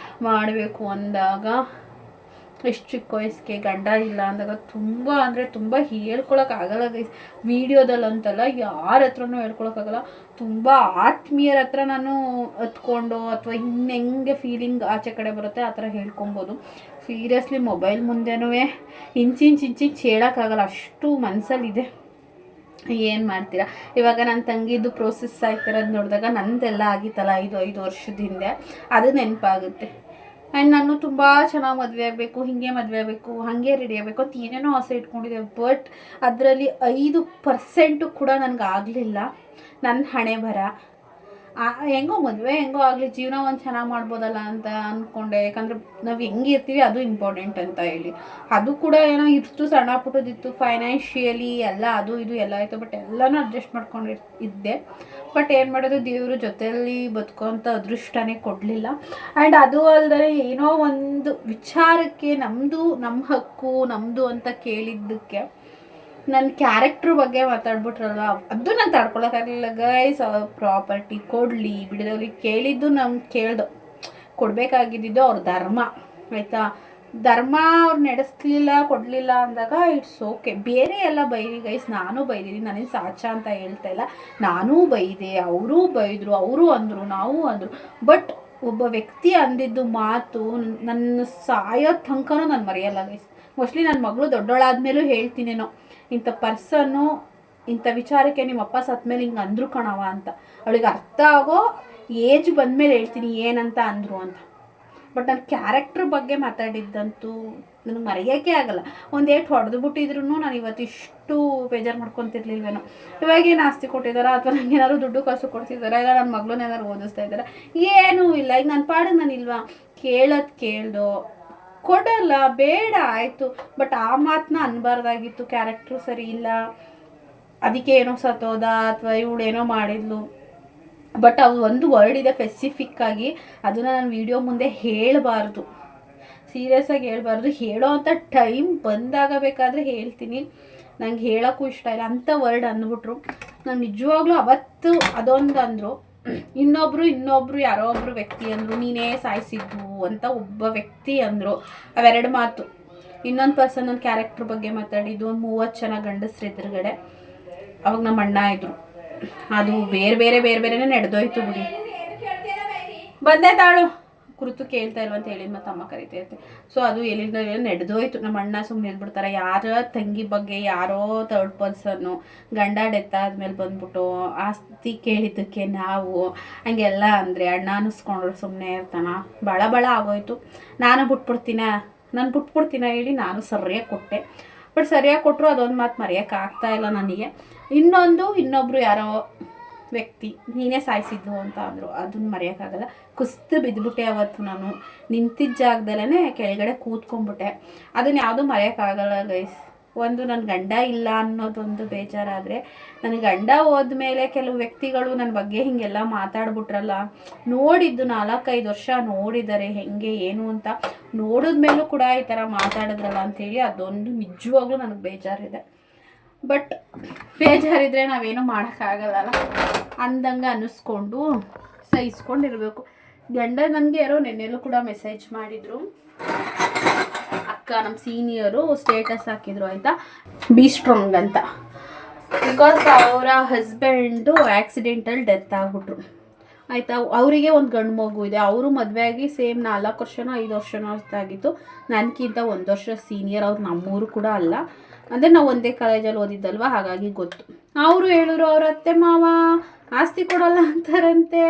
ಮಾಡಬೇಕು ಅಂದಾಗ, ಎಷ್ಟು ಚಿಕ್ಕ ವಯಸ್ಸಿಗೆ ಗಂಡ ಇಲ್ಲ ಅಂದಾಗ ತುಂಬ ಅಂದರೆ ತುಂಬ ಹೇಳ್ಕೊಳಕ್ಕಾಗಲ್ಲ ಗೈಸ್. ವೀಡಿಯೋದಲ್ಲಂತಲ್ಲ, ಯಾರ ಹತ್ರನೂ ಹೇಳ್ಕೊಳಕ್ಕಾಗಲ್ಲ. ತುಂಬ ಆತ್ಮೀಯರ ಹತ್ರ ನಾನು ಹತ್ಕೊಂಡು ಅಥವಾ ಹೆಂಗೆ ಫೀಲಿಂಗ್ ಆಚೆ ಕಡೆ ಬರುತ್ತೆ ಆ ಥರ ಹೇಳ್ಕೊಬೋದು. ಸೀರಿಯಸ್ಲಿ ಮೊಬೈಲ್ ಮುಂದೆನೂ ಇಂಚಿಂಚು ಹೇಳೋಕ್ಕಾಗಲ್ಲ, ಅಷ್ಟು ಮನಸ್ಸಲ್ಲಿದೆ. ಏನು ಮಾಡ್ತೀರಾ. ಇವಾಗ ನನ್ನ ತಂಗಿದ್ದು ಪ್ರೋಸೆಸ್ ಆಗ್ತಿರೋದು ನೋಡಿದಾಗ ನಂದೆಲ್ಲ ಆಗಿತ್ತಲ್ಲ 5 ವರ್ಷದ ಹಿಂದೆ, ಅದು ನೆನಪಾಗುತ್ತೆ. ಆ್ಯಂಡ್ ನಾನು ತುಂಬ ಚೆನ್ನಾಗಿ ಮದುವೆ ಆಗಬೇಕು, ಹೀಗೆ ಮದುವೆ ಆಗಬೇಕು, ಹಾಗೆ ರೆಡಿ ಆಗಬೇಕು ಅಂತ ಏನೇನೋ ಆಸೆ ಇಟ್ಕೊಂಡಿದ್ದೆ. ಬಟ್ ಅದರಲ್ಲಿ 5% ಕೂಡ ನನಗೆ ಆಗಲಿಲ್ಲ. ನನ್ನ ಹಣೆ ಬರ ಹೆಂಗೋ ಮದುವೆ ಹೆಂಗೋ ಆಗಲಿ, ಜೀವನ ಒಂದು ಚೆನ್ನಾಗಿ ಮಾಡ್ಬೋದಲ್ಲ ಅಂತ ಅಂದ್ಕೊಂಡೆ. ಯಾಕಂದರೆ ನಾವು ಹೆಂಗಿರ್ತೀವಿ ಅದು ಇಂಪಾರ್ಟೆಂಟ್ ಅಂತ ಹೇಳಿ. ಅದು ಕೂಡ ಏನೋ ಇತ್ತು, ಸಣ್ಣ ಪುಟ್ಟದಿತ್ತು, ಫೈನಾನ್ಷಿಯಲಿ ಎಲ್ಲ ಅದು ಇದು ಎಲ್ಲ ಆಯಿತು. ಬಟ್ ಎಲ್ಲನೂ ಅಡ್ಜಸ್ಟ್ ಮಾಡ್ಕೊಂಡು ಇದ್ದೆ. ಬಟ್ ಏನು ಮಾಡೋದು, ದೇವರು ಜೊತೆಯಲ್ಲಿ ಬದುಕೋಂಥ ಅದೃಷ್ಟನೇ ಕೊಡಲಿಲ್ಲ. ಆ್ಯಂಡ್ ಅದು ಅಲ್ಲದೆ ಏನೋ ಒಂದು ವಿಚಾರಕ್ಕೆ ನಮ್ಮ ಹಕ್ಕು ನಮ್ಮದು ಅಂತ ಕೇಳಿದ್ದಕ್ಕೆ ನನ್ನ ಕ್ಯಾರೆಕ್ಟ್ರ್ ಬಗ್ಗೆ ಮಾತಾಡ್ಬಿಟ್ರಲ್ವ, ಅದು ನಾನು ತಡ್ಕೊಳಕ್ಕಾಗಲಿಲ್ಲ ಗೈಸ್. ಪ್ರಾಪರ್ಟಿ ಕೊಡಲಿ ಬಿಡೋಲಿ ಕೇಳಿದ್ದು ನಮ್ಗೆ ಕೊಡಬೇಕಾಗಿದ್ದು ಅವ್ರ ಧರ್ಮ ಆಯಿತಾ. ಧರ್ಮ ಅವ್ರು ನಡೆಸಲಿಲ್ಲ, ಕೊಡಲಿಲ್ಲ ಅಂದಾಗ ಇಟ್ಸ್ ಓಕೆ. ಬೇರೆ ಎಲ್ಲ ಬೈರಿ ಗೈಸ್, ನಾನು ಬೈದಿದ್ದೀನಿ, ನನಗೆ ಸಾಚ ಅಂತ ಹೇಳ್ತಾ ಇಲ್ಲ. ನಾನೂ ಬೈದೆ, ಅವರೂ ಬೈದರು, ಅವರು ಅಂದರು, ನಾವು ಅಂದರು. ಬಟ್ ಒಬ್ಬ ವ್ಯಕ್ತಿ ಅಂದಿದ್ದು ಮಾತು ನನ್ನ ಸಾಯೋ ತನಕನೂ ನಾನು ಮರೆಯಲ್ಲ ಗೈಸ್. ಮೋಸ್ಟ್ಲಿ ನನ್ನ ಮಗಳು ದೊಡ್ಡೋಳಾದ್ಮೇಲೂ ಹೇಳ್ತೀನೇನೋ, ಇಂಥ ಪರ್ಸನ್ನು ಇಂಥ ವಿಚಾರಕ್ಕೆ ನಿಮ್ಮ ಅಪ್ಪ ಸತ್ತ ಮೇಲೆ ಹಿಂಗೆ ಅಂದರು ಕಣವ ಅಂತ. ಅವಳಿಗೆ ಅರ್ಥ ಆಗೋ ಏಜ್ ಬಂದಮೇಲೆ ಹೇಳ್ತೀನಿ ಏನಂತ ಅಂದರು ಅಂತ. ಬಟ್ ನನ್ನ ಕ್ಯಾರೆಕ್ಟ್ರ್ ಬಗ್ಗೆ ಮಾತಾಡಿದ್ದಂತೂ ನನಗೆ ಮರೆಯೋಕ್ಕೆ ಆಗಲ್ಲ. ಒಂದೇಟು ಹೊಡೆದು ಬಿಟ್ಟಿದ್ರು ನಾನು ಇವತ್ತಿಷ್ಟು ಬೇಜಾರು ಮಾಡ್ಕೊತಿರ್ಲಿಲ್ವೇನೋ. ಇವಾಗೇನು ಆಸ್ತಿ ಕೊಟ್ಟಿದ್ದಾರಾ, ಅಥವಾ ನನಗೆ ಏನಾದ್ರು ದುಡ್ಡು ಕಾಸು ಕೊಡ್ತಿದ್ದಾರಾ, ಇಲ್ಲ ನನ್ನ ಮಗಳನ್ನ ಏನಾದ್ರು ಓದಿಸ್ತಾ ಇದ್ದಾರೆ, ಏನೂ ಇಲ್ಲ. ಈಗ ನನ್ನ ಪಾಡಿಗೆ ನಾನು ಇಲ್ವಾ, ಕೇಳ್ದೋ ಕೊಡಲ್ಲ, ಬೇಡ ಆಯಿತು. ಬಟ್ ಆ ಮಾತನ್ನ ಅನ್ಬಾರ್ದಾಗಿತ್ತು. ಕ್ಯಾರೆಕ್ಟ್ರು ಸರಿ ಇಲ್ಲ, ಅದಕ್ಕೆ ಏನೋ ಸತ್ತೋದ ಅಥವಾ ಇವಳೇನೋ ಮಾಡಿದ್ಲು. ಬಟ್ ಅದು ಒಂದು ವರ್ಡ್ ಇದೆ ಸ್ಪೆಸಿಫಿಕ್ಕಾಗಿ, ಅದನ್ನು ನಾನು ವಿಡಿಯೋ ಮುಂದೆ ಹೇಳಬಾರ್ದು, ಸೀರಿಯಸ್ಸಾಗಿ ಹೇಳ್ಬಾರ್ದು. ಹೇಳೋ ಅಂಥ ಟೈಮ್ ಬಂದಾಗ ಬೇಕಾದರೆ ಹೇಳ್ತೀನಿ, ನಂಗೆ ಹೇಳೋಕ್ಕೂ ಇಷ್ಟ ಇಲ್ಲ. ಅಂಥ ವರ್ಡ್ ಅಂದ್ಬಿಟ್ರು. ನಾನು ನಿಜವಾಗ್ಲೂ ಅವತ್ತು ಅದೊಂದು ಅಂದರು. ಇನ್ನೊಬ್ಬರು ಯಾರೋ ಒಬ್ಬರು ವ್ಯಕ್ತಿ ಅಂದರು, ನೀನೇ ಸಾಯಿಸಿದ್ದು ಅಂತ ಒಬ್ಬ ವ್ಯಕ್ತಿ ಅಂದರು. ಅವೆರಡು ಮಾತು. ಇನ್ನೊಂದು ಪರ್ಸನ್ ನನ್ನ ಕ್ಯಾರೆಕ್ಟ್ರ್ ಬಗ್ಗೆ ಮಾತಾಡಿದ್ದು 30 ಜನ ಗಂಡಸ್ರ ಎದುರುಗಡೆ. ಅವಾಗ ನಮ್ಮ ಅಣ್ಣ ಇದ್ರು. ಅದು ಬೇರೆನೇ ನಡೆದೋಯ್ತು ಬಿಡಿ. ಬಂದೆ ತಾಳು ಕುರಿತು ಕೇಳ್ತಾ ಇಲ್ವ ಅಂತ ಹೇಳಿದ್ ಮತ್ತೆ ಅಮ್ಮ ಕರಿತೈತೆ. ಸೊ ಅದು ಎಲ್ಲಿಂದ ನಡೆದೋಯ್ತು. ನಮ್ಮ ಅಣ್ಣ ಸುಮ್ಮನೆ ಇದ್ಬಿಡ್ತಾರೆ. ಯಾರ ತಂಗಿ ಬಗ್ಗೆ ಯಾರೋ ಥರ್ಡ್ ಪರ್ಸನ್ನು ಗಂಡ ಡೆತ್ ಆದ್ಮೇಲೆ ಬಂದ್ಬಿಟ್ಟು ಆಸ್ತಿ ಕೇಳಿದ್ದಕ್ಕೆ ನಾವು ಹಂಗೆಲ್ಲ ಅಂದರೆ ಅಣ್ಣ ಅನ್ನಿಸ್ಕೊಂಡ್ರು ಸುಮ್ಮನೆ ಇರ್ತಾನ. ಬಳ ಆಗೋಯ್ತು. ನಾನು ಬಿಟ್ಬಿಡ್ತೀನ ಹೇಳಿ ನಾನು ಸರಿಯಾಗಿ ಕೊಟ್ಟೆ. ಬಟ್ ಸರಿಯಾಗಿ ಕೊಟ್ಟರು ಅದೊಂದು ಮಾತು ಮರೆಯೋಕ್ಕಾಗ್ತಾ ಇಲ್ಲ ನನಗೆ. ಇನ್ನೊಬ್ಬರು ಯಾರೋ ವ್ಯಕ್ತಿ ನೀನೇ ಸಾಯಿಸಿದ್ದು ಅಂತ ಅಂದರು, ಅದನ್ನು ಮರೆಯೋಕ್ಕಾಗಲ್ಲ. ಕುಸ್ತು ಬಿದ್ದುಬಿಟ್ಟೆ ಅವತ್ತು. ನಾನು ನಿಂತಿದ್ದ ಜಾಗದಲ್ಲೇ ಕೆಳಗಡೆ ಕೂತ್ಕೊಂಡ್ಬಿಟ್ಟೆ. ಅದನ್ನು ಯಾವುದೂ ಮರೆಯೋಕ್ಕಾಗಲ್ಲ ಗೈಸ್. ಒಂದು ನನ್ನ ಗಂಡ ಇಲ್ಲ ಅನ್ನೋದೊಂದು ಬೇಜಾರಾದರೆ, ನನ್ನ ಗಂಡ ಹೋದ್ಮೇಲೆ ಕೆಲವು ವ್ಯಕ್ತಿಗಳು ನನ್ನ ಬಗ್ಗೆ ಹೀಗೆಲ್ಲ ಮಾತಾಡ್ಬಿಟ್ರಲ್ಲ, ನೋಡಿದ್ದು 4-5 ವರ್ಷ ನೋಡಿದ್ದಾರೆ ಹೆಂಗೆ ಏನು ಅಂತ, ನೋಡಿದ್ಮೇಲೂ ಕೂಡ ಈ ಥರ ಮಾತಾಡಿದ್ರಲ್ಲ ಅಂಥೇಳಿ ಅದೊಂದು ನಿಜವಾಗ್ಲೂ ನನಗೆ ಬೇಜಾರಿದೆ. ಬಟ್ ಬೇಜಾರಿದ್ರೆ ನಾವೇನೂ ಮಾಡೋಕ್ಕಾಗಲ್ಲ, ಅಂದಂಗೆ ಅನ್ನಿಸ್ಕೊಂಡು ಸಹಿಸ್ಕೊಂಡಿರ್ಬೇಕು. ಗಂಡ ನನಗೆ ಯಾರೋ ನೆನ್ನೆಲ್ಲೂ ಕೂಡ ಮೆಸೇಜ್ ಮಾಡಿದರು. ಅಕ್ಕ ನಮ್ಮ ಸೀನಿಯರು ಸ್ಟೇಟಸ್ ಹಾಕಿದ್ರು ಆಯಿತಾ, ಬಿ ಸ್ಟ್ರಾಂಗ್ ಅಂತ. ಬಿಕಾಸ್ ಅವರ ಹಸ್ಬೆಂಡು ಆ್ಯಕ್ಸಿಡೆಂಟಲ್ಲಿ ಡೆತ್ ಆಗಿಬಿಟ್ರು. ಆಯಿತಾ. ಅವರಿಗೆ ಒಂದು ಗಂಡು ಮಗು ಇದೆ. ಅವರು ಮದುವೆ ಆಗಿ ಸೇಮ್ 4 ವರ್ಷನೋ 5 ವರ್ಷನೋ ಅಷ್ಟಾಗಿತ್ತು. ನನಗಿಂತ 1 ವರ್ಷ ಸೀನಿಯರ್. ಅವ್ರು ನಮ್ಮೂರು ಕೂಡ ಅಲ್ಲ, ಅಂದರೆ ನಾವು ಒಂದೇ ಕಾಲೇಜಲ್ಲಿ ಓದಿದ್ದಲ್ವ, ಹಾಗಾಗಿ ಗೊತ್ತು. ಅವರು ಹೇಳಿದ್ರು ಅವ್ರ ಅತ್ತೆ ಮಾವ ಆಸ್ತಿ ಕೊಡೋಲ್ಲ ಅಂತಾರಂತೆ.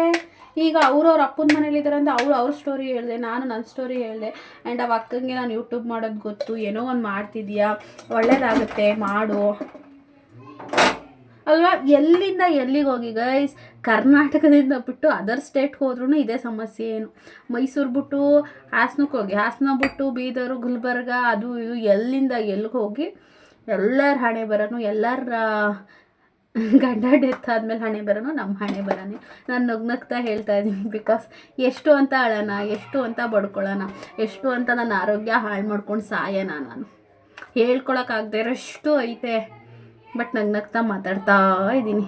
ಈಗ ಅವ್ರ ಅಪ್ಪನ ಮನೇಲಿದ್ದಾರಂತ ಅವ್ರ ಸ್ಟೋರಿ ಹೇಳಿದೆ, ನಾನು ನನ್ನ ಸ್ಟೋರಿ ಹೇಳಿದೆ. ಆ್ಯಂಡ್ ಅವ ಅಕ್ಕಂಗೆ ನಾನು ಯೂಟ್ಯೂಬ್ ಮಾಡೋದು ಗೊತ್ತು, ಏನೋ ಒಂದು ಮಾಡ್ತಿದ್ಯಾ, ಒಳ್ಳೇದಾಗುತ್ತೆ ಮಾಡು ಅಲ್ವಾ. ಎಲ್ಲಿಂದ ಎಲ್ಲಿಗೆ ಹೋಗಿ ಗೈಸ್, ಕರ್ನಾಟಕದಿಂದ ಬಿಟ್ಟು ಅದರ್ ಸ್ಟೇಟ್ಗೆ ಹೋದ್ರೂ ಇದೇ ಸಮಸ್ಯೆ. ಏನು ಮೈಸೂರು ಬಿಟ್ಟು ಹಾಸನಕ್ಕೆ ಹೋಗಿ, ಹಾಸನ ಬಿಟ್ಟು ಬೀದರು ಗುಲ್ಬರ್ಗ ಅದು ಇದು ಎಲ್ಲಿಂದ ಎಲ್ಲಿಗೆ ಹೋಗಿ ಎಲ್ಲರ ಹಣೆ ಬರೋನು, ಎಲ್ಲರ ಗಂಡ ಡೆತ್ ಆದಮೇಲೆ ಹಣೆ ಬರೋನು ನಮ್ಮ ಹಣೆ ಬರೋನೆ. ನಾನು ನಗ್ನಗ್ತಾ ಹೇಳ್ತಾ ಇದ್ದೀನಿ. ಬಿಕಾಸ್ ಎಷ್ಟು ಅಂತ ಅಳೋಣ, ಎಷ್ಟು ಅಂತ ಬಡ್ಕೊಳ್ಳೋಣ, ಎಷ್ಟು ಅಂತ ನನ್ನ ಆರೋಗ್ಯ ಹಾಳು ಮಾಡ್ಕೊಂಡು ಸಾಯೋಣ. ನಾನು ಹೇಳ್ಕೊಳಕ್ಕಾಗದೇ ಇರೋಷ್ಟು ಐತೆ, ಬಟ್ ನಗ್ನಗ್ತಾ ಮಾತಾಡ್ತಾ ಇದ್ದೀನಿ.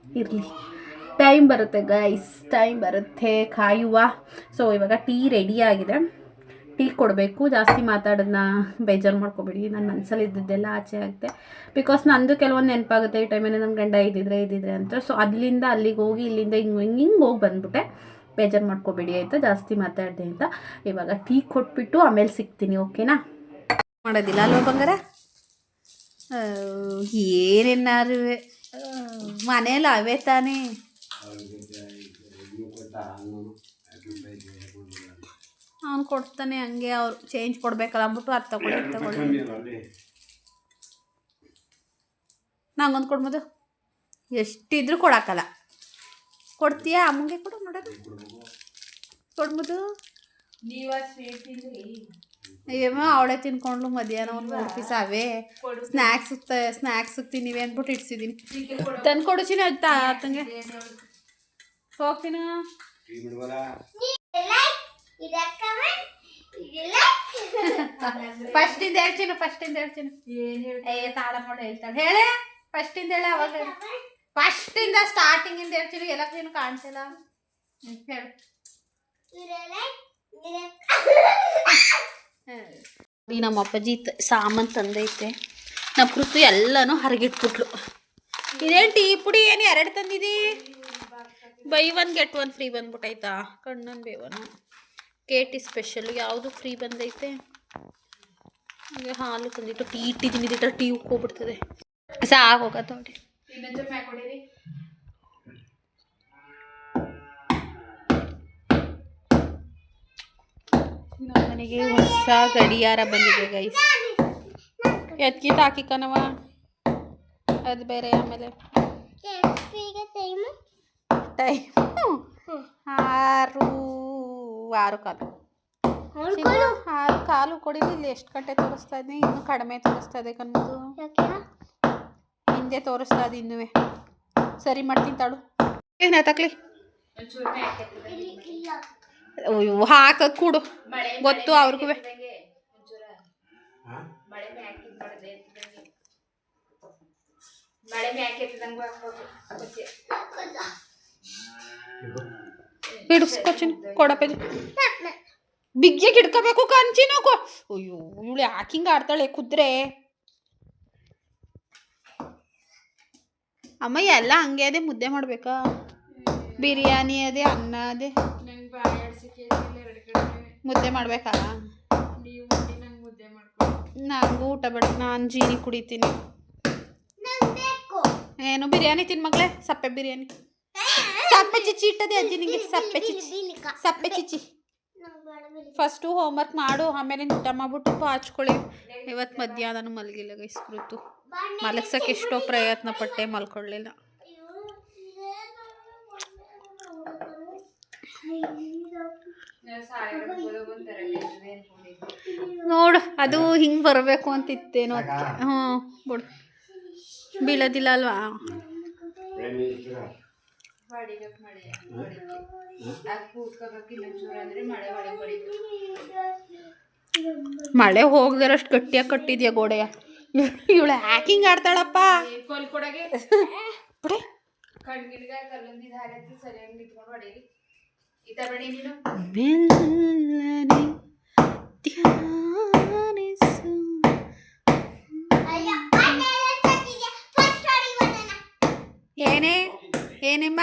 ಇರಲಿ, ಟೈಮ್ ಬರುತ್ತೆ ಗೈಸ್, ಟೈಮ್ ಬರುತ್ತೆ, ಕಾಯುವ. ಸೊ ಇವಾಗ ಟೀ ರೆಡಿ ಆಗಿದೆ, ಟೀ ಕೊಡಬೇಕು. ಜಾಸ್ತಿ ಮಾತಾಡೋದನ್ನ ಬೇಜಾರು ಮಾಡ್ಕೊಬೇಡಿ, ನನ್ನ ಮನಸ್ಸಲ್ಲಿ ಇದ್ದಿದ್ದೆಲ್ಲ ಆಚೆ ಆಗುತ್ತೆ. ಬಿಕಾಸ್ ನಂದು ಕೆಲವೊಂದು ನೆನಪಾಗುತ್ತೆ ಈ ಟೈಮಲ್ಲಿ ನನ್ನ ಗಂಡ ಇದ್ದಿದ್ರೆ ಅಂತ. ಸೊ ಅಲ್ಲಿಂದ ಅಲ್ಲಿಗೆ ಹೋಗಿ, ಇಲ್ಲಿಂದ ಹಿಂಗೆ ಹೋಗಿ ಬಂದುಬಿಟ್ಟೆ. ಬೇಜಾರು ಮಾಡ್ಕೊಬೇಡಿ ಆಯಿತಾ, ಜಾಸ್ತಿ ಮಾತಾಡಿದೆ ಅಂತ. ಇವಾಗ ಟೀ ಕೊಟ್ಬಿಟ್ಟು ಆಮೇಲೆ ಸಿಗ್ತೀನಿ, ಓಕೆನಾ? ಮಾಡೋದಿಲ್ಲ ಅಲ್ವ ಬಂಗಾರ? ಏನೇನಾರು ಮನೇಲಿ ಅವೇ ತಾನೇ. ಅವ್ನು ಕೊಡ್ತಾನೆ ಹಂಗೆ, ಅವ್ರು ಚೇಂಜ್ ಕೊಡ್ಬೇಕಲ್ಲ ಅಂದ್ಬಿಟ್ಟು ಅದು ತಗೊಳ್ಳಿ ನಂಗೊಂದು ಕೊಡ್ಬೋದು. ಎಷ್ಟಿದ್ರೂ ಕೊಡೋಕ್ಕಲ್ಲ. ಕೊಡ್ತೀಯಾ? ಅಮ್ಮಂಗೆ ಕೊಡು ನೋಡೋದು, ಕೊಡ್ಬೋದು. ಏಮೋ ಅವಳೇ ತಿನ್ಕೊಂಡ್ಲು ಮಧ್ಯಾಹ್ನ ಒಂದು 3 ಪೀಸ್ ಅವೇ ಸ್ನ್ಯಾಕ್ಸ್ ತಿನ್ನಿವೆ ಅಂದ್ಬಿಟ್ಟು ಇಡ್ಸಿದ್ದೀನಿ. ತಂದು ಕೊಡಿಸಿನಿ ಆಯ್ತಾ ತಂಗೆ ಹೋಗ್ತೀನಿ. ಫಸ್ಟಿಂದ ಹೇಳ್ತೀನಿ ತಾಳ ಮಾಡಿ ಹೇಳ್ತಾಳೆ. ಹೇಳೇ ಫಸ್ಟಿಂದ ಹೇಳ, ಅವಾಗ ಫಸ್ಟಿಂದ ಸ್ಟಾರ್ಟಿಂಗಿಂದ ಹೇಳ್ತೀನಿ. ಎಲ್ಲ ಏನು ಕಾಣಿಸಿಲ್ಲ, ಹೇಳು. ನಮ್ಮ ಅಪ್ಪಾಜಿ ಸಾಮಾನು ತಂದೈತೆ. ನಮ್ಮ ಕೃತು ಎಲ್ಲನೂ ಹರಗಿಟ್ಬಿಟ್ಲು. ಇದೇನು ಟೀ ಪುಡಿ ಏನು 2 ತಂದಿದ್ದೀ? ಬೈ 1 ಗೆಟ್ 1 ಫ್ರೀ ಬಂದ್ಬಿಟ್ಟೈತಾ? ಕಣ್ಣನ್ ಬೇವನ ಕೇಟಿ ಸ್ಪೆಷಲ್ ಯಾವುದು ಫ್ರೀ ಬಂದೈತೆ? ಹಾಗೆ ಹಾಲು ತಂದಿಟ್ಟು ಟೀ ಇಟ್ಟಿದ್ದೀನಿ, ಇದ್ರ ಟೀ ಉಕ್ಕೋಗ್ಬಿಡ್ತದೆ. ಸಾಕೋಗತ್ತ ನೋಡಿ. ನಮ್ಮ ಮನೆಗೆ ಹೊಸ ಗಡಿಯಾರ ಬಂದಿದೆ ಗೈಸ್. ಎತ್ಕಿತ ಹಾಕಿಕನವ ಅದು ಬೇರೆ. ಆಮೇಲೆ ಟೈಮು 6:06 6 ಕೊಡಿಲಿ. ಇಲ್ಲಿ ಎಷ್ಟು ಗಂಟೆ ತೋರಿಸ್ತಾ ಇದ್ದೀನಿ? ಇನ್ನೂ ಕಡಿಮೆ ತೋರಿಸ್ತಾ ಇದೆ ಕಣ್ಮದು. ಹಿಂದೆ ತೋರಿಸ್ತಾ ಇದೆ ಇನ್ನೂ. ಸರಿ ಮಾಡ್ತೀನಿ ತಾಳು. ಏನ ತಕ್ಲಿ ಹಾಕದ್ ಕೂಡು, ಗೊತ್ತು ಅವ್ರಿಗೂ. ಹಿಡಿಸ್ಕೊಚಿನ್ ಕೊಡಪ್ಪ, ಬಿಗ್ಗಿಗೆ ಹಿಡ್ಕೋಬೇಕು ಕಂಚಿನ. ಅಯ್ಯೋ ಇವಳು ಯಾಕೆ ಹಿಂಗೆ ಆಡ್ತಾಳೆ ಕುದ್ರೆ? ಅಮ್ಮ ಎಲ್ಲ ಹಂಗೆ ಅದೇ. ಮುದ್ದೆ ಮಾಡ್ಬೇಕಾ? ಬಿರಿಯಾನಿ ಅದೇ, ಅನ್ನ ಅದೇ, ಮುದ್ದೆ ಮಾಡ್ಬೇಕಾ? ನಂಗೂ ಊಟ ಬೇಡ, ನಾನು ಜೀನಿ ಕುಡಿತೀನಿ. ಏನು ಬಿರಿಯಾನಿ ತಿನ್ ಮಗಳೇ? ಸಪ್ಪೆ ಬಿರಿಯಾನಿ, ಸಪ್ಪೆ ಚಿಚ್ಚಿ ಇಟ್ಟದೆ ಅಜ್ಜಿ ನಿಂಗೆ. ಸಪ್ಪೆ ಚಿಚ್ಚಿ. ಫಸ್ಟು ಹೋಮ್ವರ್ಕ್ ಮಾಡು, ಆಮೇಲೆ ಊಟ ಮಾಡ್ಬಿಟ್ಟು ಹಚ್ಕೊಳ್ಳಿ. ಇವತ್ತು ಮಧ್ಯಾಹ್ನ ಮಲಗಿಲ್ಲ ಗೈಸ್. ಕೃತು ಮಲಗ್ಸಕ್ಕೆ ಎಷ್ಟೋ ಪ್ರಯತ್ನ ಪಟ್ಟೆ, ಮಲ್ಕೊಳ್ಳಿಲ್ಲ. ನೋಡು ಅದು ಹಿಂಗೆ ಬರಬೇಕು ಅಂತಿತ್ತೇನೋ ಅದಕ್ಕೆ. ಹ್ಞೂ ಬಿಡು, ಬೀಳೋದಿಲ್ಲ ಅಲ್ವಾ? ಮಳೆ ಹೋಗದಿರೋಷ್ಟು ಗಟ್ಟಿಯಾಗಿ ಕಟ್ಟಿದ್ಯಾ ಗೋಡೆಯ. ಇವಳು ಹ್ಯಾಕಿಂಗ್ ಆಡ್ತಾಳಪ್ಪ. ಬಿಡಿ ಏನೇ ಏನೇಮ್ಮ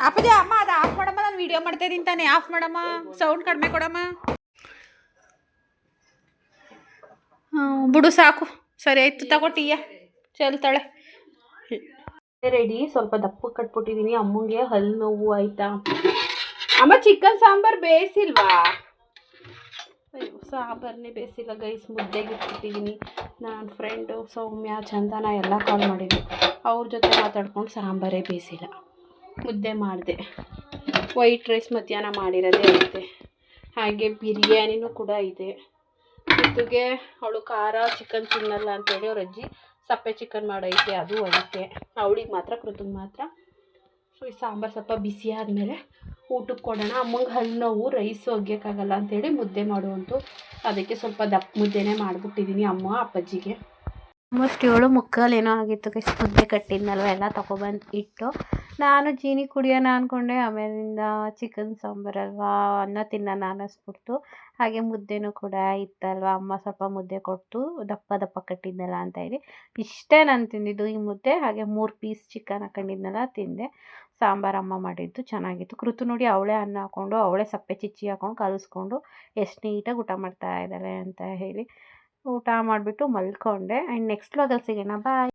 ಅಪ್ಪಜಿ ಅಮ್ಮ ಅದು ಆಫ್ ಮಾಡಮ್ಮ, ನಾನು ವಿಡಿಯೋ ಮಾಡ್ತಾ ಇದ್ದೀನಿ ತಾನೆ. ಆಫ್ ಮಾಡಮ್ಮ, ಸೌಂಡ್ ಕಡಿಮೆ ಕೊಡಮ್ಮ. ಬಿಡು ಸಾಕು, ಸರಿ ಆಯ್ತು ತಗೊಟ್ಟೀಯ, ಚೆಲ್ತಾಳೆ. ರೆಡಿ. ಸ್ವಲ್ಪ ದಪ್ಪ ಕಟ್ಬಿಟ್ಟಿದ್ದೀನಿ. ಅಮ್ಮಂಗೆ ಹಲ್ಲು ನೋವು ಆಯ್ತಾ. ಅಮ್ಮ ಚಿಕನ್ ಸಾಂಬಾರು ಬೇಯಿಸಿಲ್ವಾ? ಅಯ್ಯೋ ಸಾಂಬಾರನ್ನೇ ಬೇಯಿಸಿಲ್ಲ ಗೈಸ್. ಮುದ್ದೆಗೆ ಇಟ್ಬಿಟ್ಟಿದ್ದೀನಿ. ನಾನು ಫ್ರೆಂಡು ಸೌಮ್ಯ ಚಂದನ ಎಲ್ಲ ಕಾಲ್ ಮಾಡಿದ್ವಿ. ಅವ್ರ ಜೊತೆ ಮಾತಾಡ್ಕೊಂಡು ಸಾಂಬಾರೇ ಬೇಯಿಸಿಲ್ಲ, ಮುದ್ದೆ ಮಾಡಿದೆ. ವೈಟ್ ರೈಸ್ ಮಧ್ಯಾಹ್ನ ಮಾಡಿರೋದೇ ಐತೆ. ಹಾಗೆ ಬಿರಿಯಾನಿನೂ ಕೂಡ ಇದೆ. ಜೊತೆಗೆ ಅವಳು ಖಾರ ಚಿಕನ್ ತಿನ್ನಲ್ಲ ಅಂತೇಳಿ ಅವ್ರ ಅಜ್ಜಿ ಸಪ್ಪೆ ಚಿಕನ್ ಮಾಡೈತೆ, ಅದು ಐತೆ. ಅವಳಿಗೆ ಮಾತ್ರ, ಕೃತಿಗೆ ಮಾತ್ರ. ಸೊ ಈ ಸಾಂಬಾರು ಸ್ವಲ್ಪ ಬಿಸಿ ಆದಮೇಲೆ ಊಟಕ್ಕೆ ಕೊಡೋಣ. ಅಮ್ಮಂಗೆ ಹಲ್ಲು ನೋವು, ರೈಸು ಒಗ್ಯೋಕ್ಕಾಗಲ್ಲ ಅಂಥೇಳಿ ಮುದ್ದೆ ಮಾಡುವಂತು. ಅದಕ್ಕೆ ಸ್ವಲ್ಪ ದಪ್ಪ ಮುದ್ದೆನೇ ಮಾಡಿಬಿಟ್ಟಿದ್ದೀನಿ ಅಮ್ಮ ಅಪ್ಪಾಜಿಗೆ. 7:45 ಏನೋ ಆಗಿತ್ತು ಗೈಸ್. ಮುದ್ದೆ ಕಟ್ಟಿದ್ನಲ್ವ, ಎಲ್ಲ ತೊಗೊಬಂದು ಇಟ್ಟು ನಾನು ಜೀನಿ ಕುಡಿಯೋಣ ಅಂದ್ಕೊಂಡೆ. ಆಮೇಲಿಂದ ಚಿಕನ್ ಸಾಂಬಾರಲ್ವ, ಅನ್ನ ತಿನ್ನೋಣ ಅನ್ನಿಸ್ಬಿಡ್ತು. ಹಾಗೆ ಮುದ್ದೆನೂ ಕೂಡ ಇತ್ತಲ್ವ, ಅಮ್ಮ ಸ್ವಲ್ಪ ಮುದ್ದೆ ಕೊಟ್ಟು ದಪ್ಪ ದಪ್ಪ ಕಟ್ಟಿದ್ನಲ್ಲ ಅಂತ ಹೇಳಿ ಇಷ್ಟೇ ನಾನು ತಿಂದಿದ್ದು ಈ ಮುದ್ದೆ. ಹಾಗೆ 3 ಪೀಸ್ ಚಿಕನ್ ಹಾಕೊಂಡಿದ್ನಲ್ಲ ತಿಂದೆ. ಸಾಂಬಾರು ಅಮ್ಮ ಮಾಡಿದ್ದು ಚೆನ್ನಾಗಿತ್ತು. ಕೃತು ನೋಡಿ ಅವಳೇ ಅನ್ನ ಹಾಕ್ಕೊಂಡು, ಅವಳೇ ಸಪ್ಪೆ ಚಿಚ್ಚಿ ಹಾಕ್ಕೊಂಡು ಕಲಿಸ್ಕೊಂಡು ಎಷ್ಟು ನೀಟಾಗಿ ಊಟ ಮಾಡ್ತಾ ಇದ್ದಾಳೆ ಅಂತ ಹೇಳಿ ಊಟ ಮಾಡಿಬಿಟ್ಟು ಮಲ್ಕೊಂಡೆ. ಆ್ಯಂಡ್ ನೆಕ್ಸ್ಟ್ ವ್ಲಾಗಲ್ಲಿ ಸಿಗೋಣ. ಬಾಯ್.